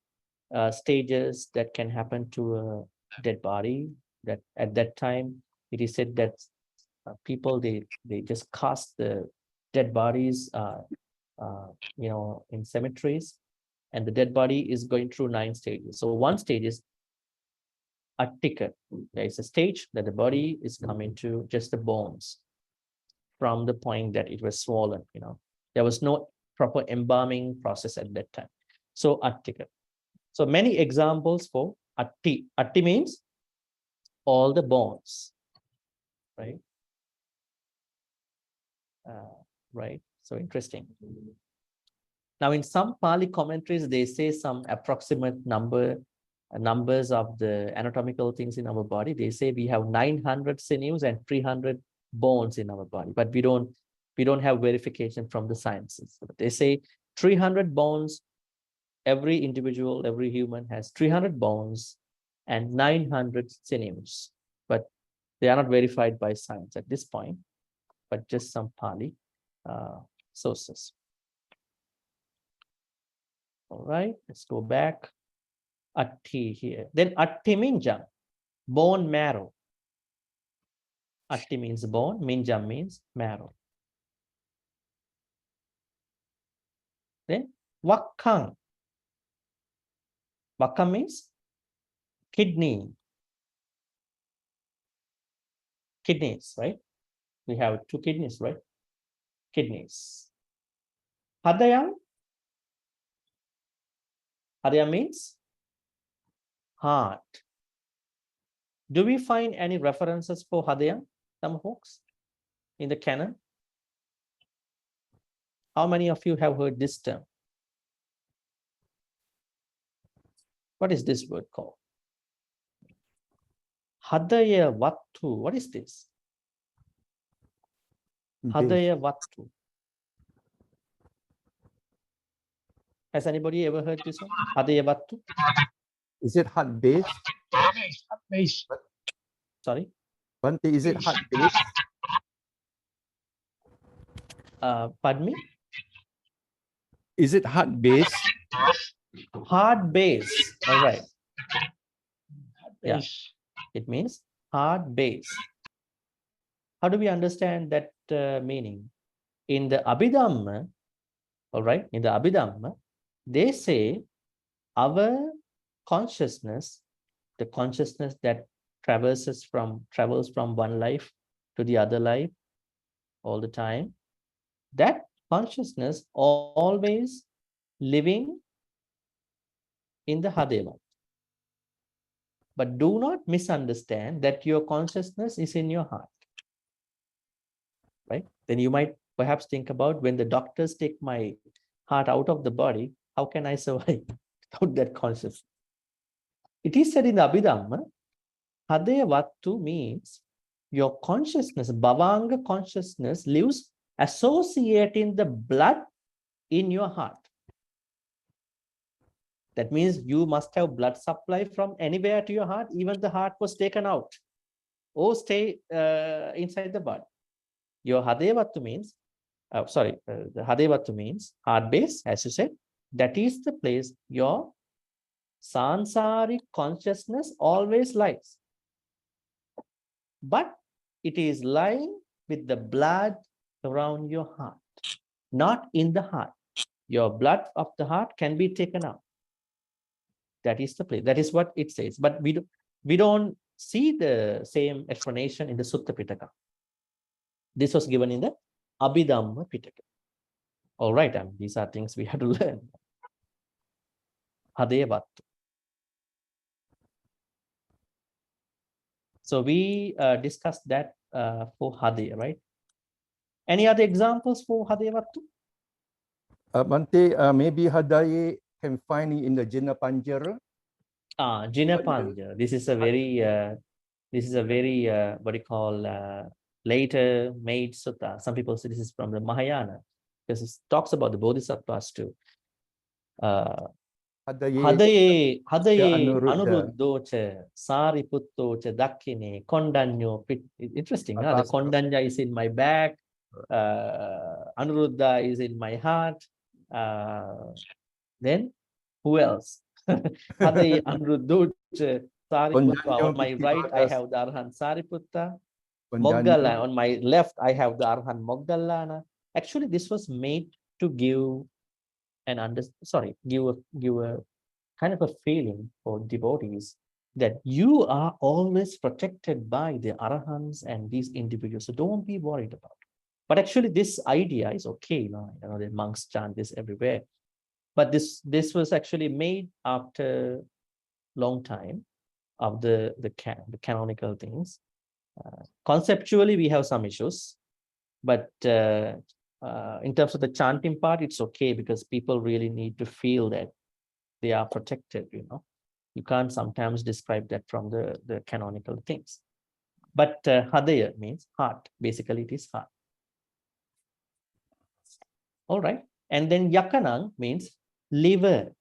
stages that can happen to a dead body. That at that time, it is said that people they just cast the dead bodies, you know, in cemeteries, and the dead body is going through 9 stages. So one stage is attika. There is a stage that the body is coming to just the bones from the point that it was swollen. You know, there was no proper embalming process at that time. So attika. So many examples for atti. Atti means all the bones, right? Right. So interesting. Now, in some Pali commentaries, they say some approximate numbers of the anatomical things in our body. They say we have 900 sinews and 300 bones in our body, but we don't have verification from the sciences. They say 300 bones. Every individual, every human has 300 bones and 900 sinews, but they are not verified by science at this point, but just some Pali sources. All right, let's go back. Atti here. Then atti minjam, bone marrow. Atti means bone, minjam means marrow. Then wakkang. Wakkang means kidney. Kidneys, right? We have 2 kidneys, right? Kidneys. Hadayang. Hadaya means heart. Do we find any references for Hadaya, some folks, in the canon? How many of you have heard this term? What is this word called? Hadaya Vattu. What is this? Hadaya Vattu. Has anybody ever heard this one? Hadaya Vattu? Is it heart base? Base. Sorry? Bhante, is it heart base? Pardon me? Is it heart base? Heart base. All right. Yeah. Base. It means heart base. How do we understand that meaning? In the Abhidhamma, all right, in the Abhidhamma, they say our consciousness, the consciousness that travels from one life to the other life all the time, that consciousness always living in the Hadeva. But do not misunderstand that your consciousness is in your heart, right? Then you might perhaps think about, when the doctors take my heart out of the body, how can I survive without that consciousness? It is said in the Abhidhamma, Hadaya Vattu means your consciousness, Bhavanga consciousness, lives associating the blood in your heart. That means you must have blood supply from anywhere to your heart, even the heart was taken out or stay inside the body. Your Hadaya Vattu means, the Hadaya Vattu means heart base, as you said. That is the place your sansaric consciousness always lies. But it is lying with the blood around your heart, not in the heart. Your blood of the heart can be taken out. That is the place. That is what it says. But we don't see the same explanation in the Sutta Pitaka. This was given in the Abhidhamma Pitaka. All right, these are things we have to learn. Hadaya Vattu. So we discussed that for Hadaya, right? Any other examples for Hadaya Vattu? Bhante, maybe Hadaya can find it in the Jina Panjara. Jina Panjara. This is a very what do you call, later made sutta. Some people say this is from the Mahayana, because it talks about the bodhisattvas too. Hadaye Anuruddhocha Sariputtocha Dakkine Kondanyo. Interesting. The Kondanya is in my back. Anuruddha is in my heart. Then who else? Hadaye Anuruddhocha Sariputta. On my right, I have the Arhan Sariputta. Moggalla. On my left, I have the Arhan Moggallana. Actually, this was made to give give a kind of a feeling for devotees that you are always protected by the Arahants and these individuals. So don't be worried about it. But actually, this idea is okay. The monks chant this everywhere. But this was actually made after long time of the canonical things. Conceptually, we have some issues, but in terms of the chanting part, it's okay, because people really need to feel that they are protected. You can't sometimes describe that from the canonical things. But Hadaya means heart. Basically, it is heart. All right. And then Yakanang means liver.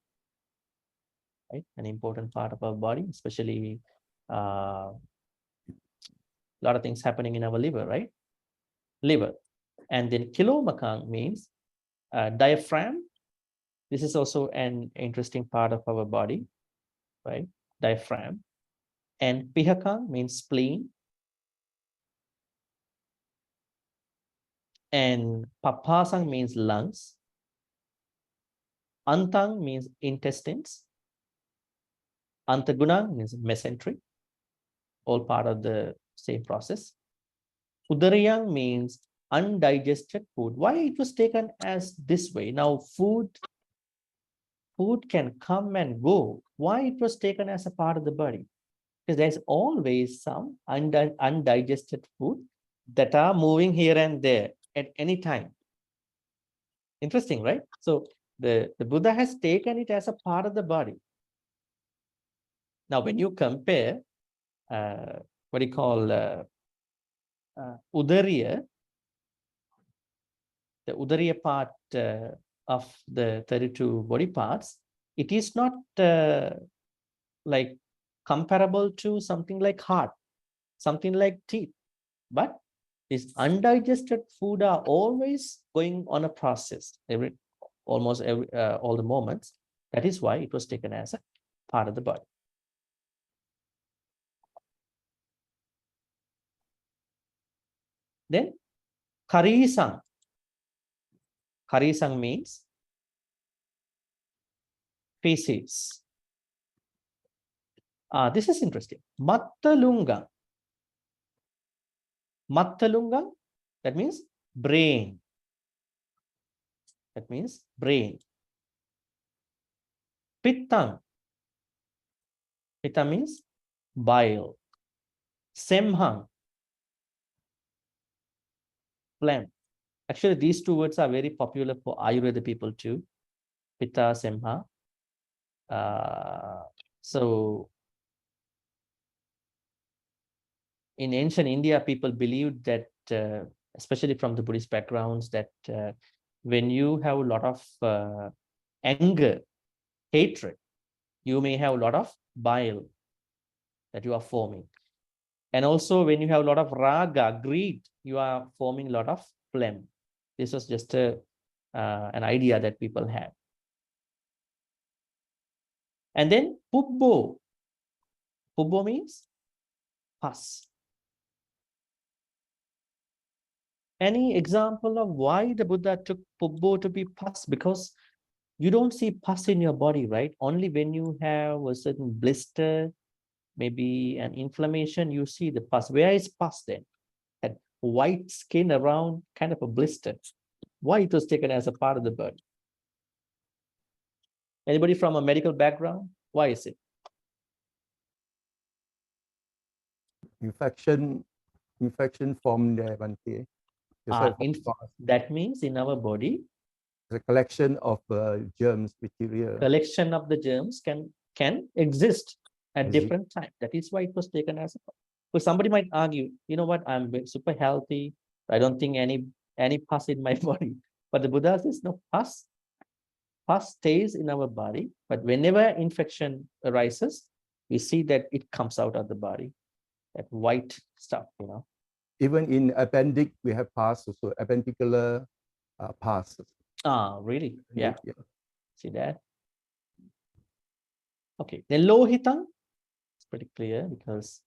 Right? An important part of our body, especially a lot of things happening in our liver, right? Liver. And then Kilomakang means diaphragm. This is also an interesting part of our body, right? Diaphragm. And Pihakang means spleen. And Papasang means lungs. Antang means intestines. Antagunang means mesentery. All part of the same process. Udarayang means undigested food. Why it was taken as this way? Now, food food can come and go. Why it was taken as a part of the body? Because there's always some undigested food that are moving here and there at any time. Interesting, right? So the Buddha has taken it as a part of the body. Now, when you compare what you call Udariya, the Udariya part of the 32 body parts, it is not like comparable to something like heart, something like teeth, but these undigested food are always going on a process almost all the moments. That is why it was taken as a part of the body. Then Karisang. Karisang means feces. This is interesting. Mattalunga. Mattalunga, that means brain. That means brain. Pittang. Pitta means bile. Semhang. Phlegm. Actually, these two words are very popular for Ayurveda people too. Pitta, Semha. So in ancient India, people believed that, especially from the Buddhist backgrounds, that when you have a lot of anger, hatred, you may have a lot of bile that you are forming. And also when you have a lot of raga, greed, you are forming a lot of phlegm. This was just an idea that people had. And then pubbo. Pubbo means pus. Any example of why the Buddha took pubbo to be pus? Because you don't see pus in your body, right? Only when you have a certain blister, maybe an inflammation, you see the pus. Where is pus then? That white skin around, kind of a blister. Why it was taken as a part of the body? Anybody from a medical background? Why is it? Infection from there, Bhante. That means in our body, the collection of germs, material. Collection of the germs can exist at different times. That is why it was taken as a part. So somebody might argue, you know what, I'm super healthy. I don't think any pus in my body. But the Buddha says, no, pus stays in our body. But whenever infection arises, we see that it comes out of the body, that white stuff, you know. Even in appendix, we have pus, also appendicular pus. Really? Yeah. See that? Okay. Then lohitang. It's pretty clear because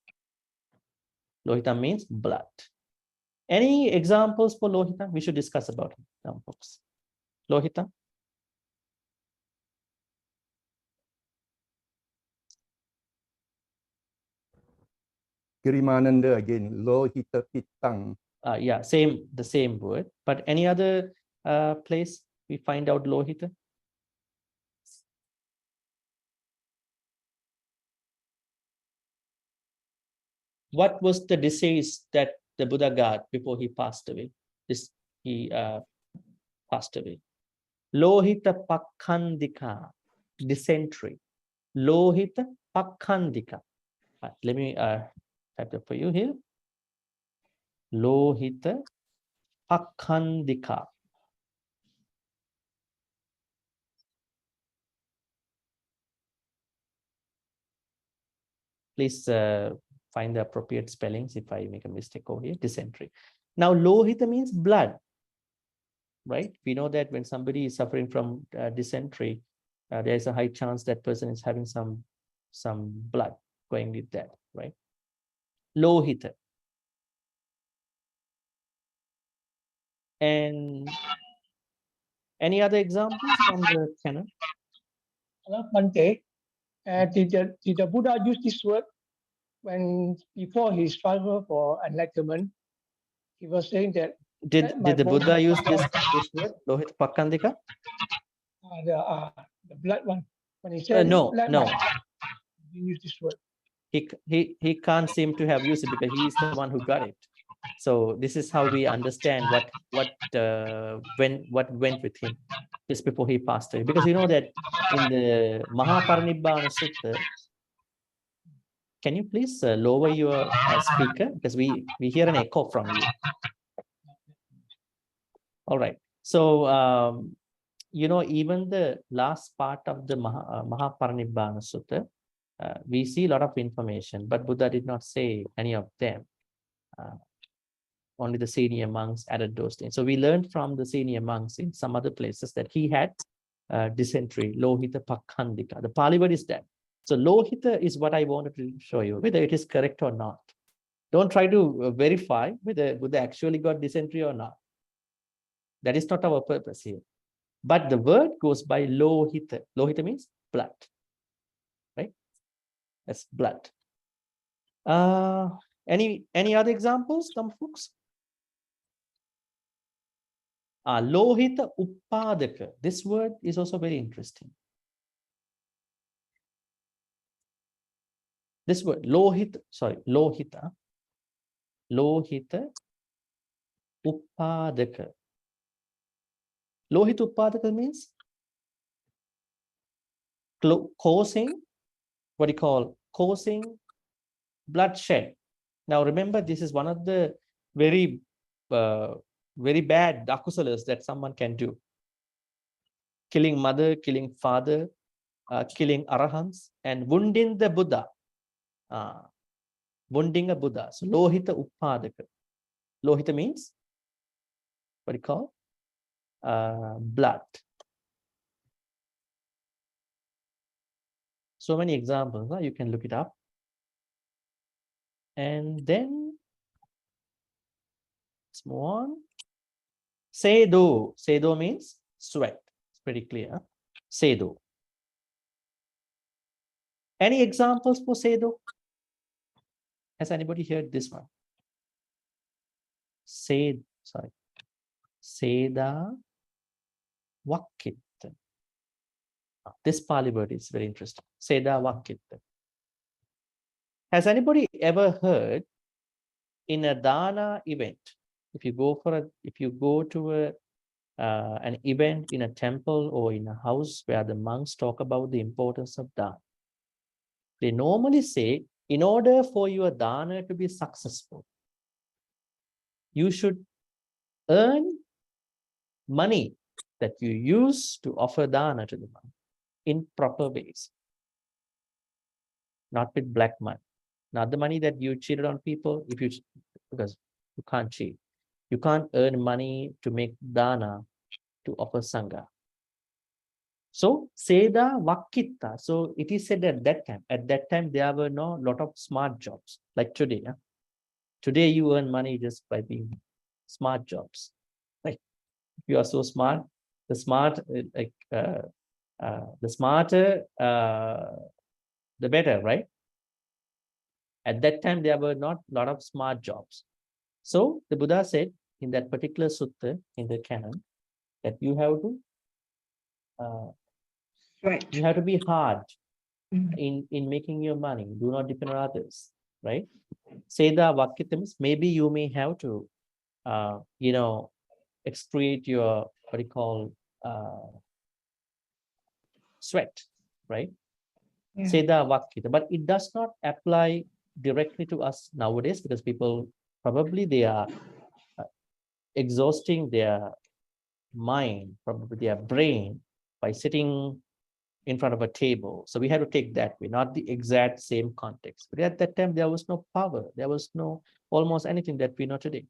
lohita means blood. Any examples for lohita? We should discuss about it now, folks. Lohita. Kirimananda again, lohita pittang. Yeah, the same word. But any other place we find out lohita? What was the disease that the Buddha got before he passed away? He passed away. Lohita pakhandika, dysentery. Lohita pakhandika. Let me type that for you here. Lohita pakhandika. Please find the appropriate spellings if I make a mistake over here. Dysentery. Now, lohita means blood, right? We know that when somebody is suffering from dysentery, there is a high chance that person is having some blood going with that, right? Lohita. And any other examples from the canon? Bhante, did the Buddha use this word when before his struggle for enlightenment? He was saying that. Did the Buddha use this word, lohita pakhandika? the blood one. When he said No, blood no. one, he used this word. He can't seem to have used it because he is the one who got it. So this is how we understand what went with him just before he passed away. Because you know that in the Mahaparinibbana Sutta, can you please lower your speaker because we hear an echo from you. All right. So you know, even the last part of the Mahaparinibbana Sutta, we see a lot of information, but Buddha did not say any of them. Only the senior monks added those things. So we learned from the senior monks in some other places that he had dysentery, lohita pakhandika. The Pali word is that. So lohita is what I wanted to show you, whether it is correct or not. Don't try to verify whether Buddha actually got dysentery or not. That is not our purpose here. But the word goes by lohita. Lohita means blood, right? That's blood. Any other examples, some folks? Lohita uppadaka. This word is also very interesting. This word, lohita uppadaka. Lohita uppadaka means causing, what do you call, causing bloodshed. Now remember, this is one of the very bad akusalas that someone can do. Killing mother, killing father, killing arahants, and wounding the Buddha. Wounding a Buddha. So lohita uppadaka. Lohita means, what do you call? Blood. So many examples. You can look it up. And then let's move on. Sedo. Sedo means sweat. It's pretty clear. Sedo. Any examples for Sedo? Has anybody heard this one? Seda Vakkitta. This Pali word is very interesting. Seda Vakkitta. Has anybody ever heard in a dana event, if you go to an event in a temple or in a house where the monks talk about the importance of dana, they normally say, in order for your dana to be successful, you should earn money that you use to offer dana to the monk in proper ways, not with black money. Not the money that you cheated on people, because you can't cheat. You can't earn money to make dana to offer sangha. So Seda Vakkitta. So it is said at that time there were no lot of smart jobs like today. Today you earn money just by being smart jobs. Like if you are so smart, the smarter the better, right? At that time there were not a lot of smart jobs. So the Buddha said in that particular sutta in the canon that you have to be hard in making your money. Do not depend on others, right? Seda Vakkitta means maybe you may have to excrete your sweat, right? Seda Vakkitta. But it does not apply directly to us nowadays because people probably they are exhausting their mind, probably their brain by sitting in front of a table. So we had to take that way, not the exact same context. But at that time, there was no power. There was no almost anything that we know today.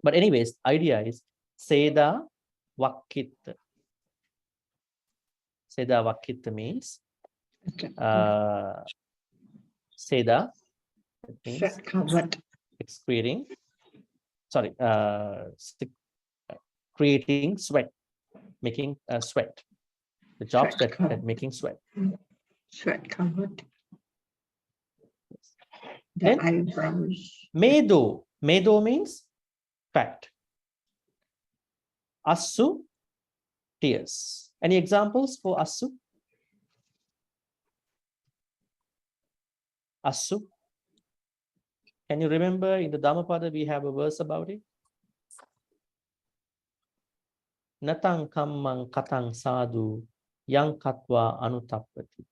But anyways, idea is Seda Vakkitta. Seda Vakkitta means Seda means excreting, creating sweat, making sweat. The jobs that making sweat. Sweat covered. Then eyebrows. Medo. Medo means fat. Asu, tears. Any examples for asu? Asu. Can you remember in the Dhammapada we have a verse about it? Natang kammang katang sadhu yang katva anutappati.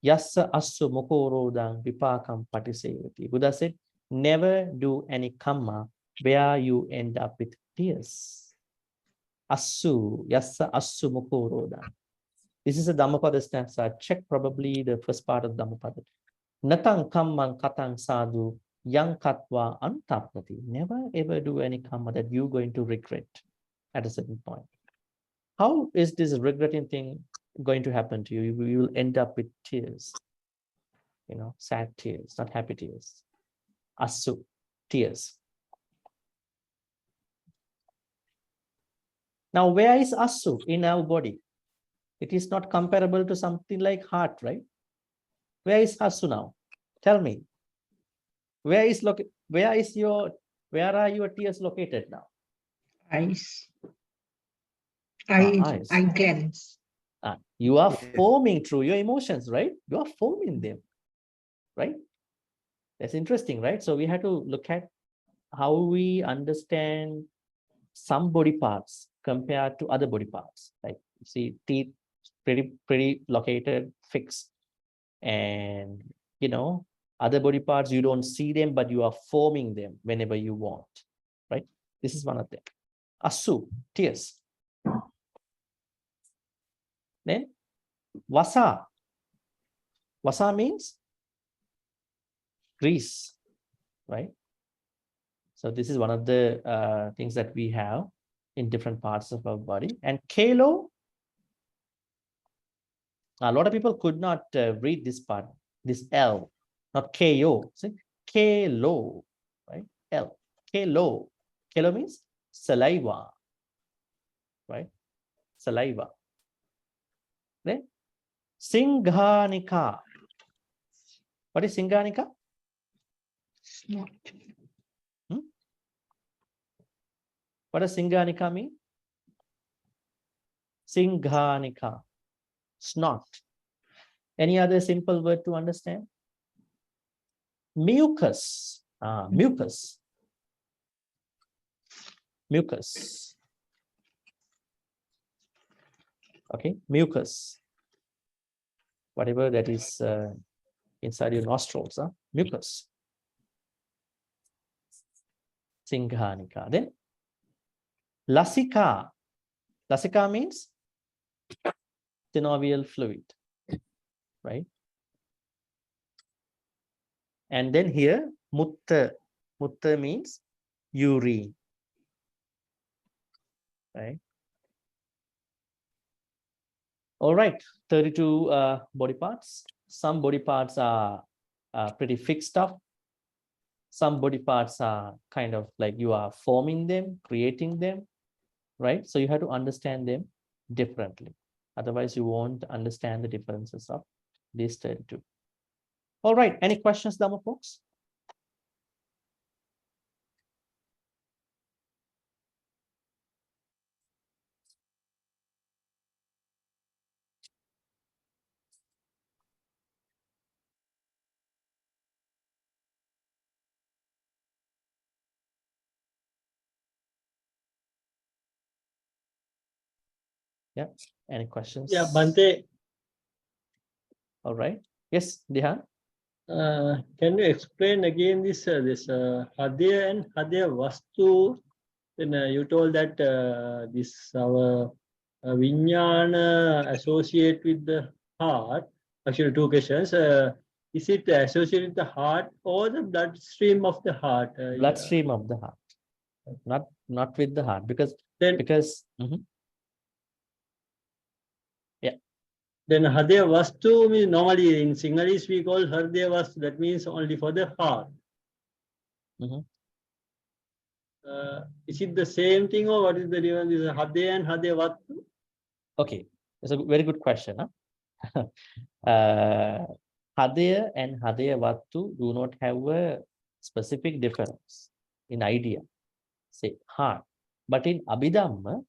Yassa asu mukorodang vipakam patisevati. Buddha said, never do any kamma where you end up with tears. Asu, yassa asu mukorodang. This is a Dhammapada stanza. Check probably the first part of Dhammapada. Natang kammang katang sadhu yang katva anutappati. Never ever do any kamma that you're going to regret at a certain point. How is this regretting thing going to happen to you? You will end up with tears, sad tears, not happy tears. Asu, tears. Now, where is asu in our body? It is not comparable to something like heart, right? Where is asu now? Tell me. Where are your tears located now? Eyes. Eyes. Eye glands. You are forming through your emotions, right? You are forming them, right? That's interesting, right? So we have to look at how we understand some body parts compared to other body parts. Like, you see, teeth pretty located, fixed, and other body parts you don't see them, but you are forming them whenever you want, right? This is one of them. Asu, tears. Then vasa. Vasa means grease, right? So this is one of the things that we have in different parts of our body. And kelo, a lot of people could not read this part, this L, not ko. See, kelo, right? L, kelo. Kelo means saliva, right? Saliva. Then Singhanika. What is Singhanika? Snot. What does Singhanika mean? Singhanika. Snot. Any other simple word to understand? Mucus. Mucus. Mucus. Okay, mucus. Whatever that is inside your nostrils, mucus. Singhanika. Then lasika. Lasika means synovial fluid, right? And then here, mutta. Mutta means urine, right? All right, 32 body parts. Some body parts are pretty fixed stuff. Some body parts are kind of like you are forming them, creating them, right? So you have to understand them differently. Otherwise, you won't understand the differences of these 32. All right, any questions, Dhamma folks? Yeah, any questions? Yeah, Bhante, All right. Yes, Dihan. can you explain again this Hadya and Hadya Vastu? Then you told that this our Vijnana associate with the heart. Actually, two questions. Is it associated with the heart or the bloodstream of the heart? Bloodstream of the heart, not with the heart, because Then Hadya Vastu means normally in Sinhalese we call Hadya Vastu. That means only for the heart. Is it the same thing or what is the difference? Is Hadya and Hadya Vastu? Okay, that's a very good question. Hadya and Hadya Vattu do not have a specific difference in idea, say heart. But in Abhidhamma,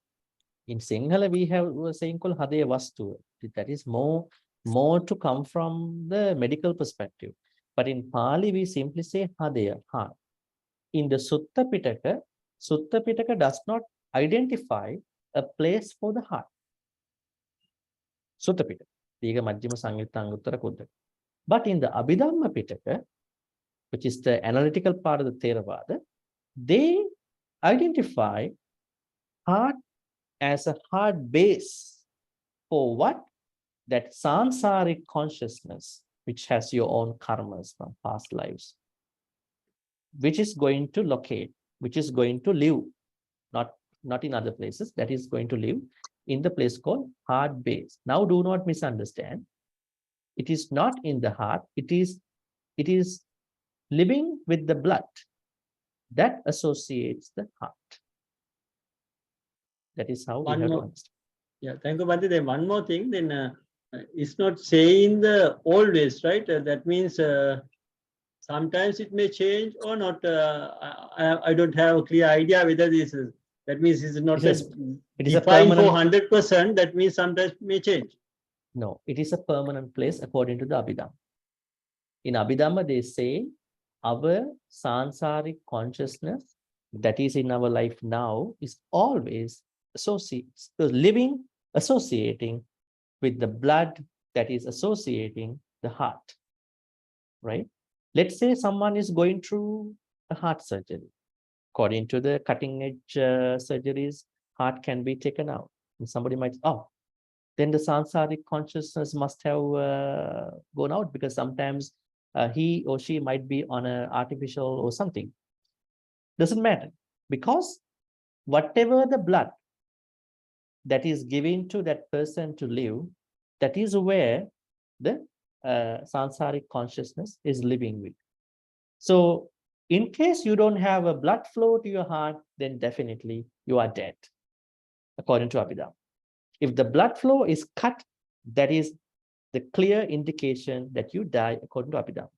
In Sinhala, we have a saying called Hadaya Vastu. That is more to come from the medical perspective. But in Pali, we simply say Hadaya, heart. In the Sutta Pitaka does not identify a place for the heart. Sutta Pitaka. Tiga Majjhima Samyutta Anguttara Kuddaka. But in the Abhidhamma Pitaka, which is the analytical part of the Theravada, they identify heart as a hard base for what? That sansaric consciousness, which has your own karmas from past lives, which is going to locate, which is going to live, not in other places, that is going to live in the place called heart base. Now, do not misunderstand. It is not in the heart. It is living with the blood that associates the heart. That is how we have to understand. Yeah, thank you, Bhante. Then one more thing, then it's not saying the always, right? That means sometimes it may change or not. I don't have a clear idea whether this is, that means it's not it is a defined for permanent, 100%, that means sometimes it may change. No, it is a permanent place according to the Abhidhamma. In Abhidhamma, they say our sansaric consciousness that is in our life now is always associating with the blood that is associating the heart, right? Let's say someone is going through a heart surgery. According to the cutting edge surgeries, heart can be taken out. And somebody might, then the sansaric consciousness must have gone out, because sometimes he or she might be on an artificial or something. Doesn't matter, because whatever the blood that is given to that person to live, that is where the sansaric consciousness is living with. So in case you don't have a blood flow to your heart, then definitely you are dead, according to Abhidhamma. If the blood flow is cut, that is the clear indication that you die, according to Abhidhamma.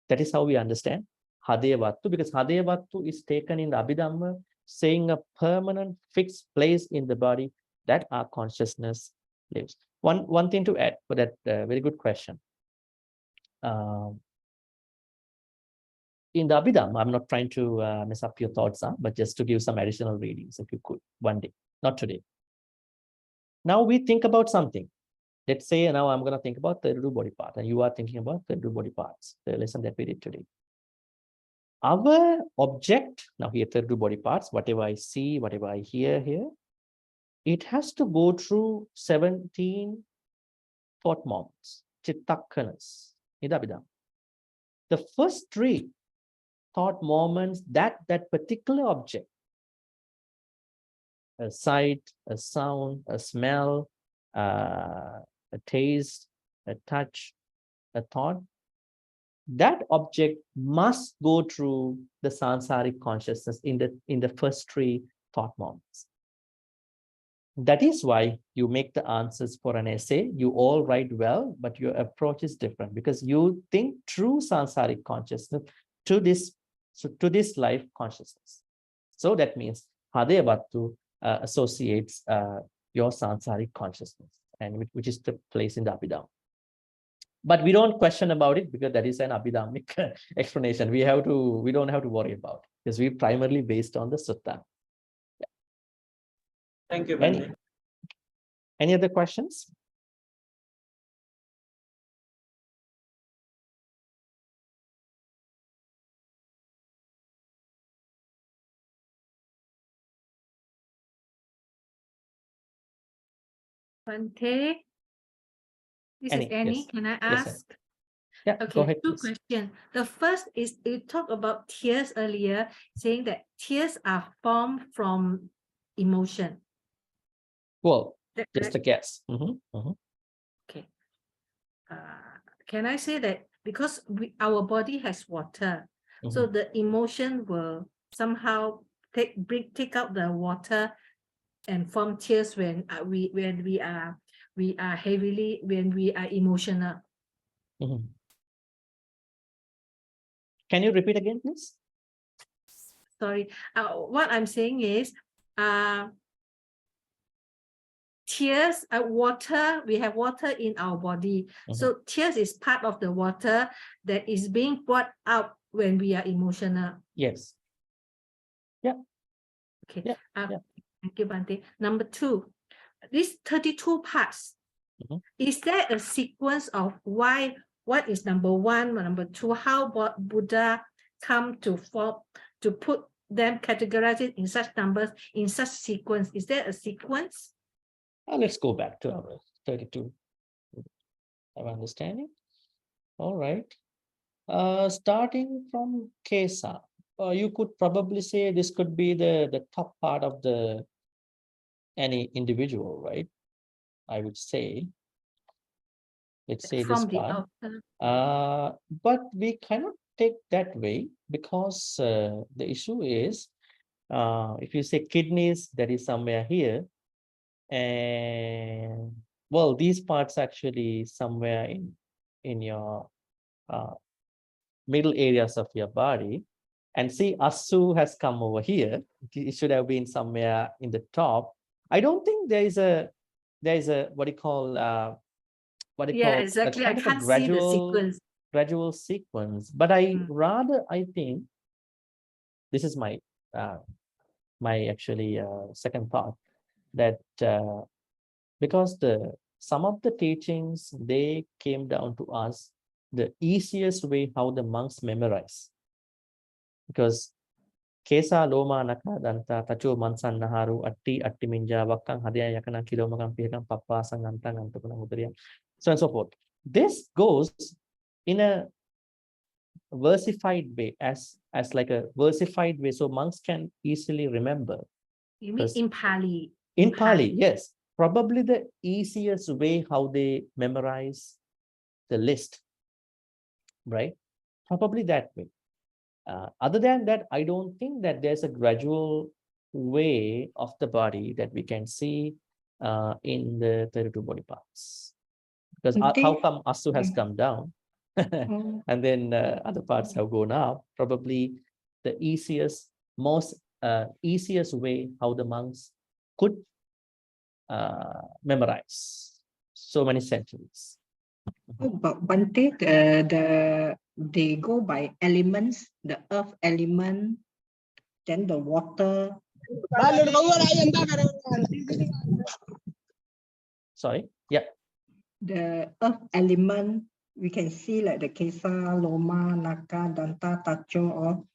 That is how we understand Hadaya Vattu, because Hadaya Vattu is taken in the Abhidhamma, saying a permanent fixed place in the body that our consciousness lives. One thing to add for that very good question. In the Abhidhamma, I'm not trying to mess up your thoughts, but just to give some additional readings, if you could, one day, not today. Now we think about something. Let's say now I'm going to think about 32 body parts, and you are thinking about 32 body parts, the lesson that we did today. Our object, now here 32 body parts, whatever I see, whatever I hear here, it has to go through 17 thought moments, chittakanas, in the Abhidhamma. The first 3 thought moments that particular object, a sight, a sound, a smell, a taste, a touch, a thought, that object must go through the sansaric consciousness in the first 3 thought moments. That is why you make the answers for an essay. You all write well, but your approach is different, because you think through sansaric consciousness to this life consciousness. So that means Hadaya Vattu associates your sansaric consciousness, and which is the place in the Abhidhamma. But we don't question about it, because that is an Abhidhammic explanation. We don't have to worry about it, because we primarily based on the sutta. Yeah. Thank you, Bhante. Any other questions? Bhante, this is Annie. Yes. Can I Yes, ask? Yeah, go Okay, ahead, 2 please. questions. The first is, you talked about tears earlier, saying that tears are formed from emotion. Well, That just a correct? guess. Mhm. Okay. Can I say that because our body has water, so the emotion will somehow take out the water and form tears when we are emotional. Can you repeat again, please? Sorry. What I'm saying is, tears, water, we have water in our body. So tears is part of the water that is being brought out when we are emotional. Yes. Yeah. Okay. Yeah. Yeah. Thank you, Bhante. Number 2, these 32 parts, is there a sequence of why, what is number 1, number 2, how Buddha come to form, to put them, categorize it in such numbers, in such sequence? Is there a sequence? Let's go back to our 32. Have understanding. All right. Starting from Kesa, you could probably say this could be the top part of the any individual, right? I would say. Let's say From this the part. outer. But we cannot take that way because the issue is, if you say kidneys, that is somewhere here, and well, these parts actually somewhere in your middle areas of your body, and see Asu has come over here. It should have been somewhere in the top. I don't think there is a what do you call Exactly. I kind of a can't see the sequence. gradual sequence, but I think this is my actually second thought, that because some of the teachings, they came down to us the easiest way how the monks memorize, because Kesa Loma Naka Danta Tacho Mansan Naharu Atti Atti Minja Wakang Hadia Yakana Kilomakam Pihakam Papa Sangantang Antukuna Mudriya, so and so forth. This goes in a versified way, as like a versified way, so monks can easily remember. You mean in Pali? In Pali, yes. Probably the easiest way how they memorize the list, right? Probably that way. Other than that, I don't think that there's a gradual way of the body that we can see in the 32 body parts. Because how come Asu has come down and then other parts have gone up? Probably the easiest way how the monks could memorize so many centuries. But Bhante, they go by elements, the earth element, then the water. Sorry, yeah. The earth element, we can see like the Kesa, Loma, Naka, Danta, Tacho, all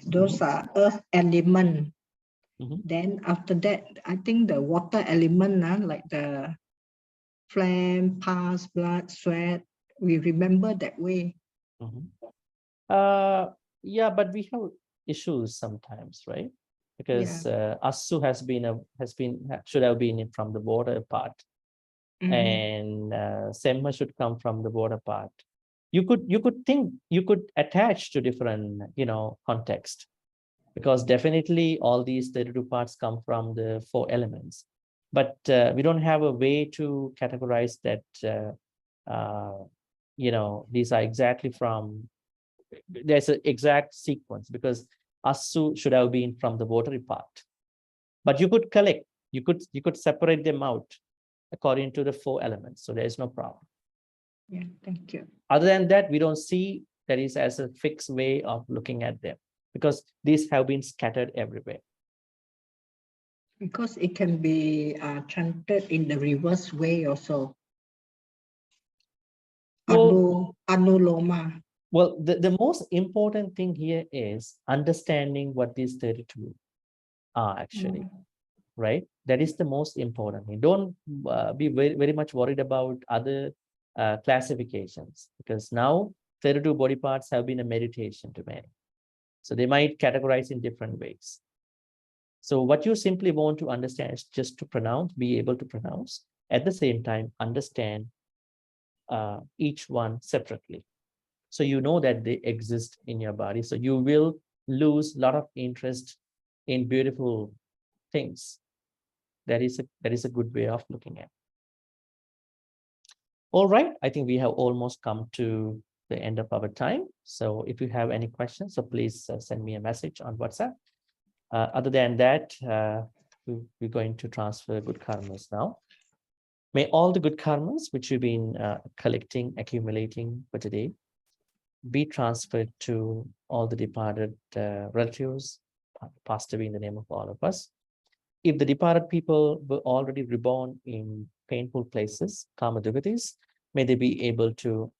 those are earth element. Then after that, I think the water element, like the phlegm, pus, blood, sweat, we remember that way. Yeah, but we have issues sometimes, right? Because Asu should have been from the water part, and Semma should come from the water part. You could attach to different context, because definitely all these 32 parts come from the 4 elements, but we don't have a way to categorize that. These are exactly from. There's an exact sequence, because Asu should have been from the watery part, but you could collect. You could separate them out according to the 4 elements, so there is no problem. Yeah, thank you. Other than that, we don't see that is as a fixed way of looking at them, because these have been scattered everywhere. Because it can be chanted in the reverse way also. Anuloma. Well, the most important thing here is understanding what these 32 are actually, right? That is the most important thing. Don't be very, very much worried about other classifications, because now 32 body parts have been a meditation to many. So they might categorize in different ways. So what you simply want to understand is just to pronounce, be able to pronounce, at the same time, understand each one separately. So you know that they exist in your body. So you will lose a lot of interest in beautiful things. That is a good way of looking at it. All right, I think we have almost come to the end of our time. So if you have any questions, so please send me a message on WhatsApp. Other than that, we're going to transfer good karmas now. May all the good karmas which you've been collecting, accumulating for today be transferred to all the departed relatives, passed away in the name of all of us. If the departed people were already reborn in painful places, karma devotees, may they be able to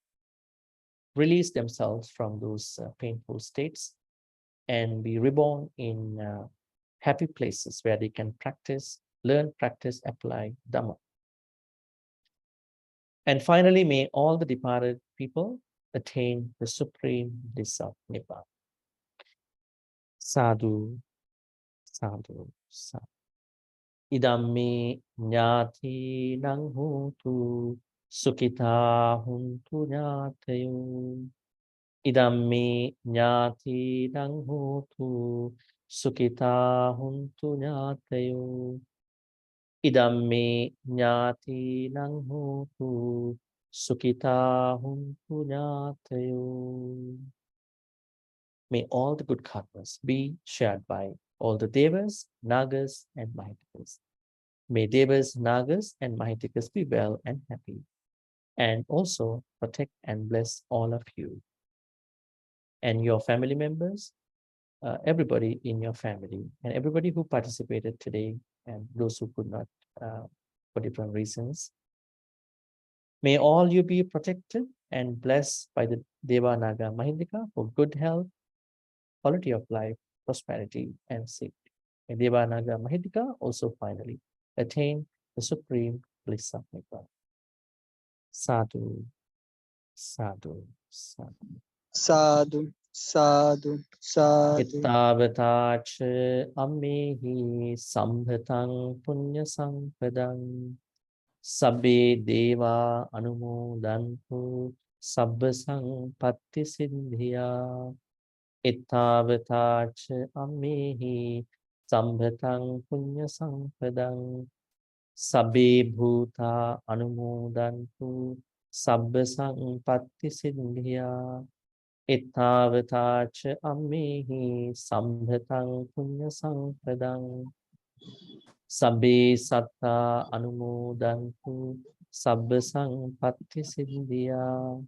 release themselves from those painful states and be reborn in happy places where they can practice, learn, practice, apply Dhamma. And finally, may all the departed people attain the supreme bliss of Nibbana. Sadhu, sadhu, sadhu. Idammi jnati nang hotu sukhita huntu jnatayo. Idammi jnati nang hotu sukhita huntu jnatayo. Idammi jnati nang hotu sukhita huntu jnatayo. May all the good karmas be shared by all the devas, nagas, and mahitikas. May devas, nagas, and mahitikas be well and happy, and also protect and bless all of you and your family members, everybody in your family, and everybody who participated today, and those who could not for different reasons. May all you be protected and blessed by the Deva, Naga, Mahitika for good health, quality of life, prosperity, and safety. May Deva, Naga, Mahitika also finally attain the supreme bliss of Nibbana. Sadhu, sadhu, sadhu. Sadhu, sadhu, sadhu. Ittavatacha ammehi sambhatang punya sampadang sabbe deva anumodantu sabba sampatti siddhya. Ittavatacha ammehi sambhatang punya sampadang sabbe bhuta anumodantu sabba sampatti siddhya. Ittavatacha ammehi sambhatang punya sampadang sabbe satta anumodantu sabba sampatti siddhya.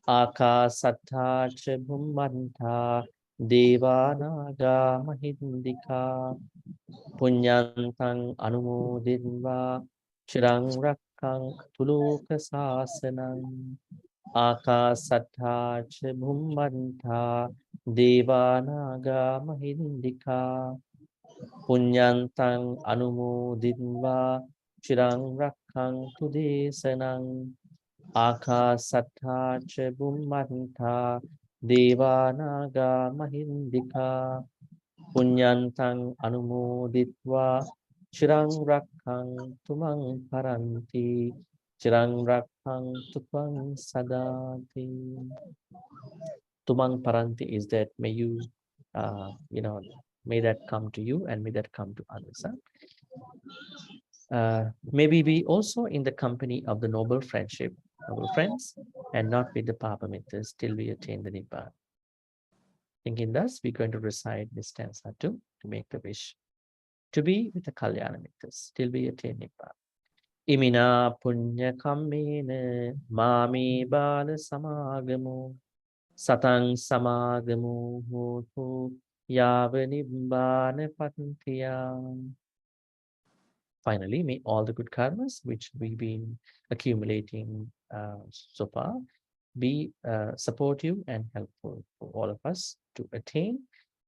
Akasatta cha bhummanta devanaga mahindika punyantang anumodinva chirang rakkang tuloka sasanam. Akasatta cha bhummanta devanaga mahindika punyantang anumodinva chirang rakkang tudesanam. Akasatta cha bhummanta devanaga mahindika punyantang anumoditva chirang rakkang tumang paranti chirang rakkang tutvam sadati. Tumang paranti is that may you may that come to you and may that come to others. May we be also in the company of the noble friendship, noble friends, and not with the Papamitas till we attain the Nibbana. Thinking thus, we're going to recite this stanza to make the wish to be with the Kalyanamitas till we attain Nibbana. Imina punya kammena mami bala samagamu satang samagamu hotu yava nibbana patantiyam. Finally, may all the good karmas which we've been accumulating so far be supportive and helpful for all of us to attain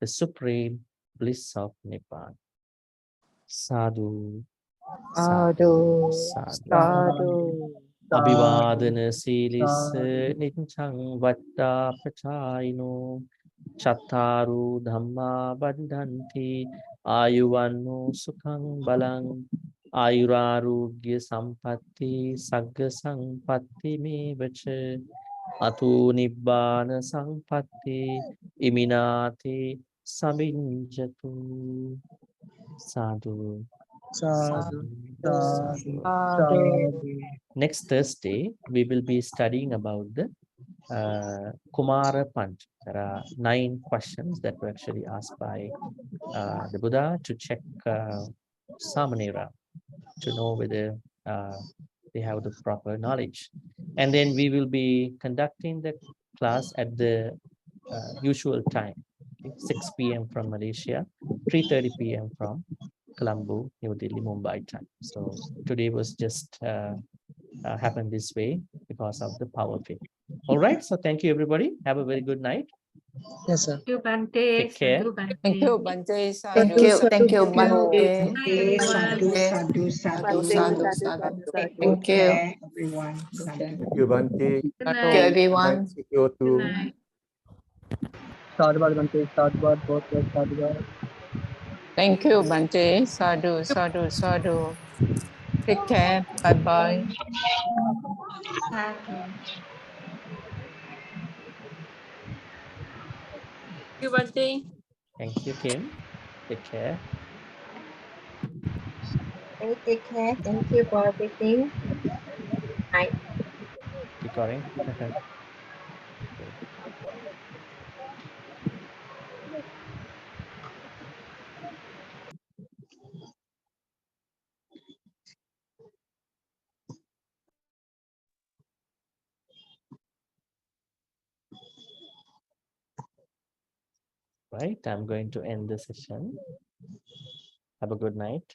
the supreme bliss of Nibbana. Sadhu, sadhu, sadhu. Abhivadana silis nichang vatta pachayino chattaru dhamma bandhanti ayuvanno sukhang balang ayurarogya sampatti sagga sampatti me vacha atu nibbana sampatti iminati saminjatu. Sadhu, sadhu, sadhu. Next Thursday, we will be studying about the Kumara Panch. There are 9 questions that were actually asked by the Buddha to check Samanera, to know whether they have the proper knowledge. And then we will be conducting the class at the usual time, okay? 6 p.m. from Malaysia, 3:30 p.m. from Colombo, New Delhi, Mumbai time. So today was just happened this way because of the power fail. All right. So thank you, everybody. Have a very good night. Yes, sir. Thank you, Bhante. Take care. Sadhu, Bhante. Thank you, Bhante. Thank Sadhu. you, Thank you, Bhante. Bhante. Night, Sadhu, everyone. sadhu, sadhu. Sadhu, sadhu. Take Thank good you. care, everyone. Sadhu. Thank you, Bhante. Good Thank you, night. everyone. Thank you Good too. night. Sadhbad Bhante, sadhbad, बहुत बहुत sadhbad. Thank you, Bhante. Sadhu, sadhu, sadhu. Take care. Bye-bye. Sadhu. Thank you, Bhante. Thank you, Kim. Take care. Take care. Thank you for everything. Bye. Recording. Right. I'm going to end the session. Have a good night.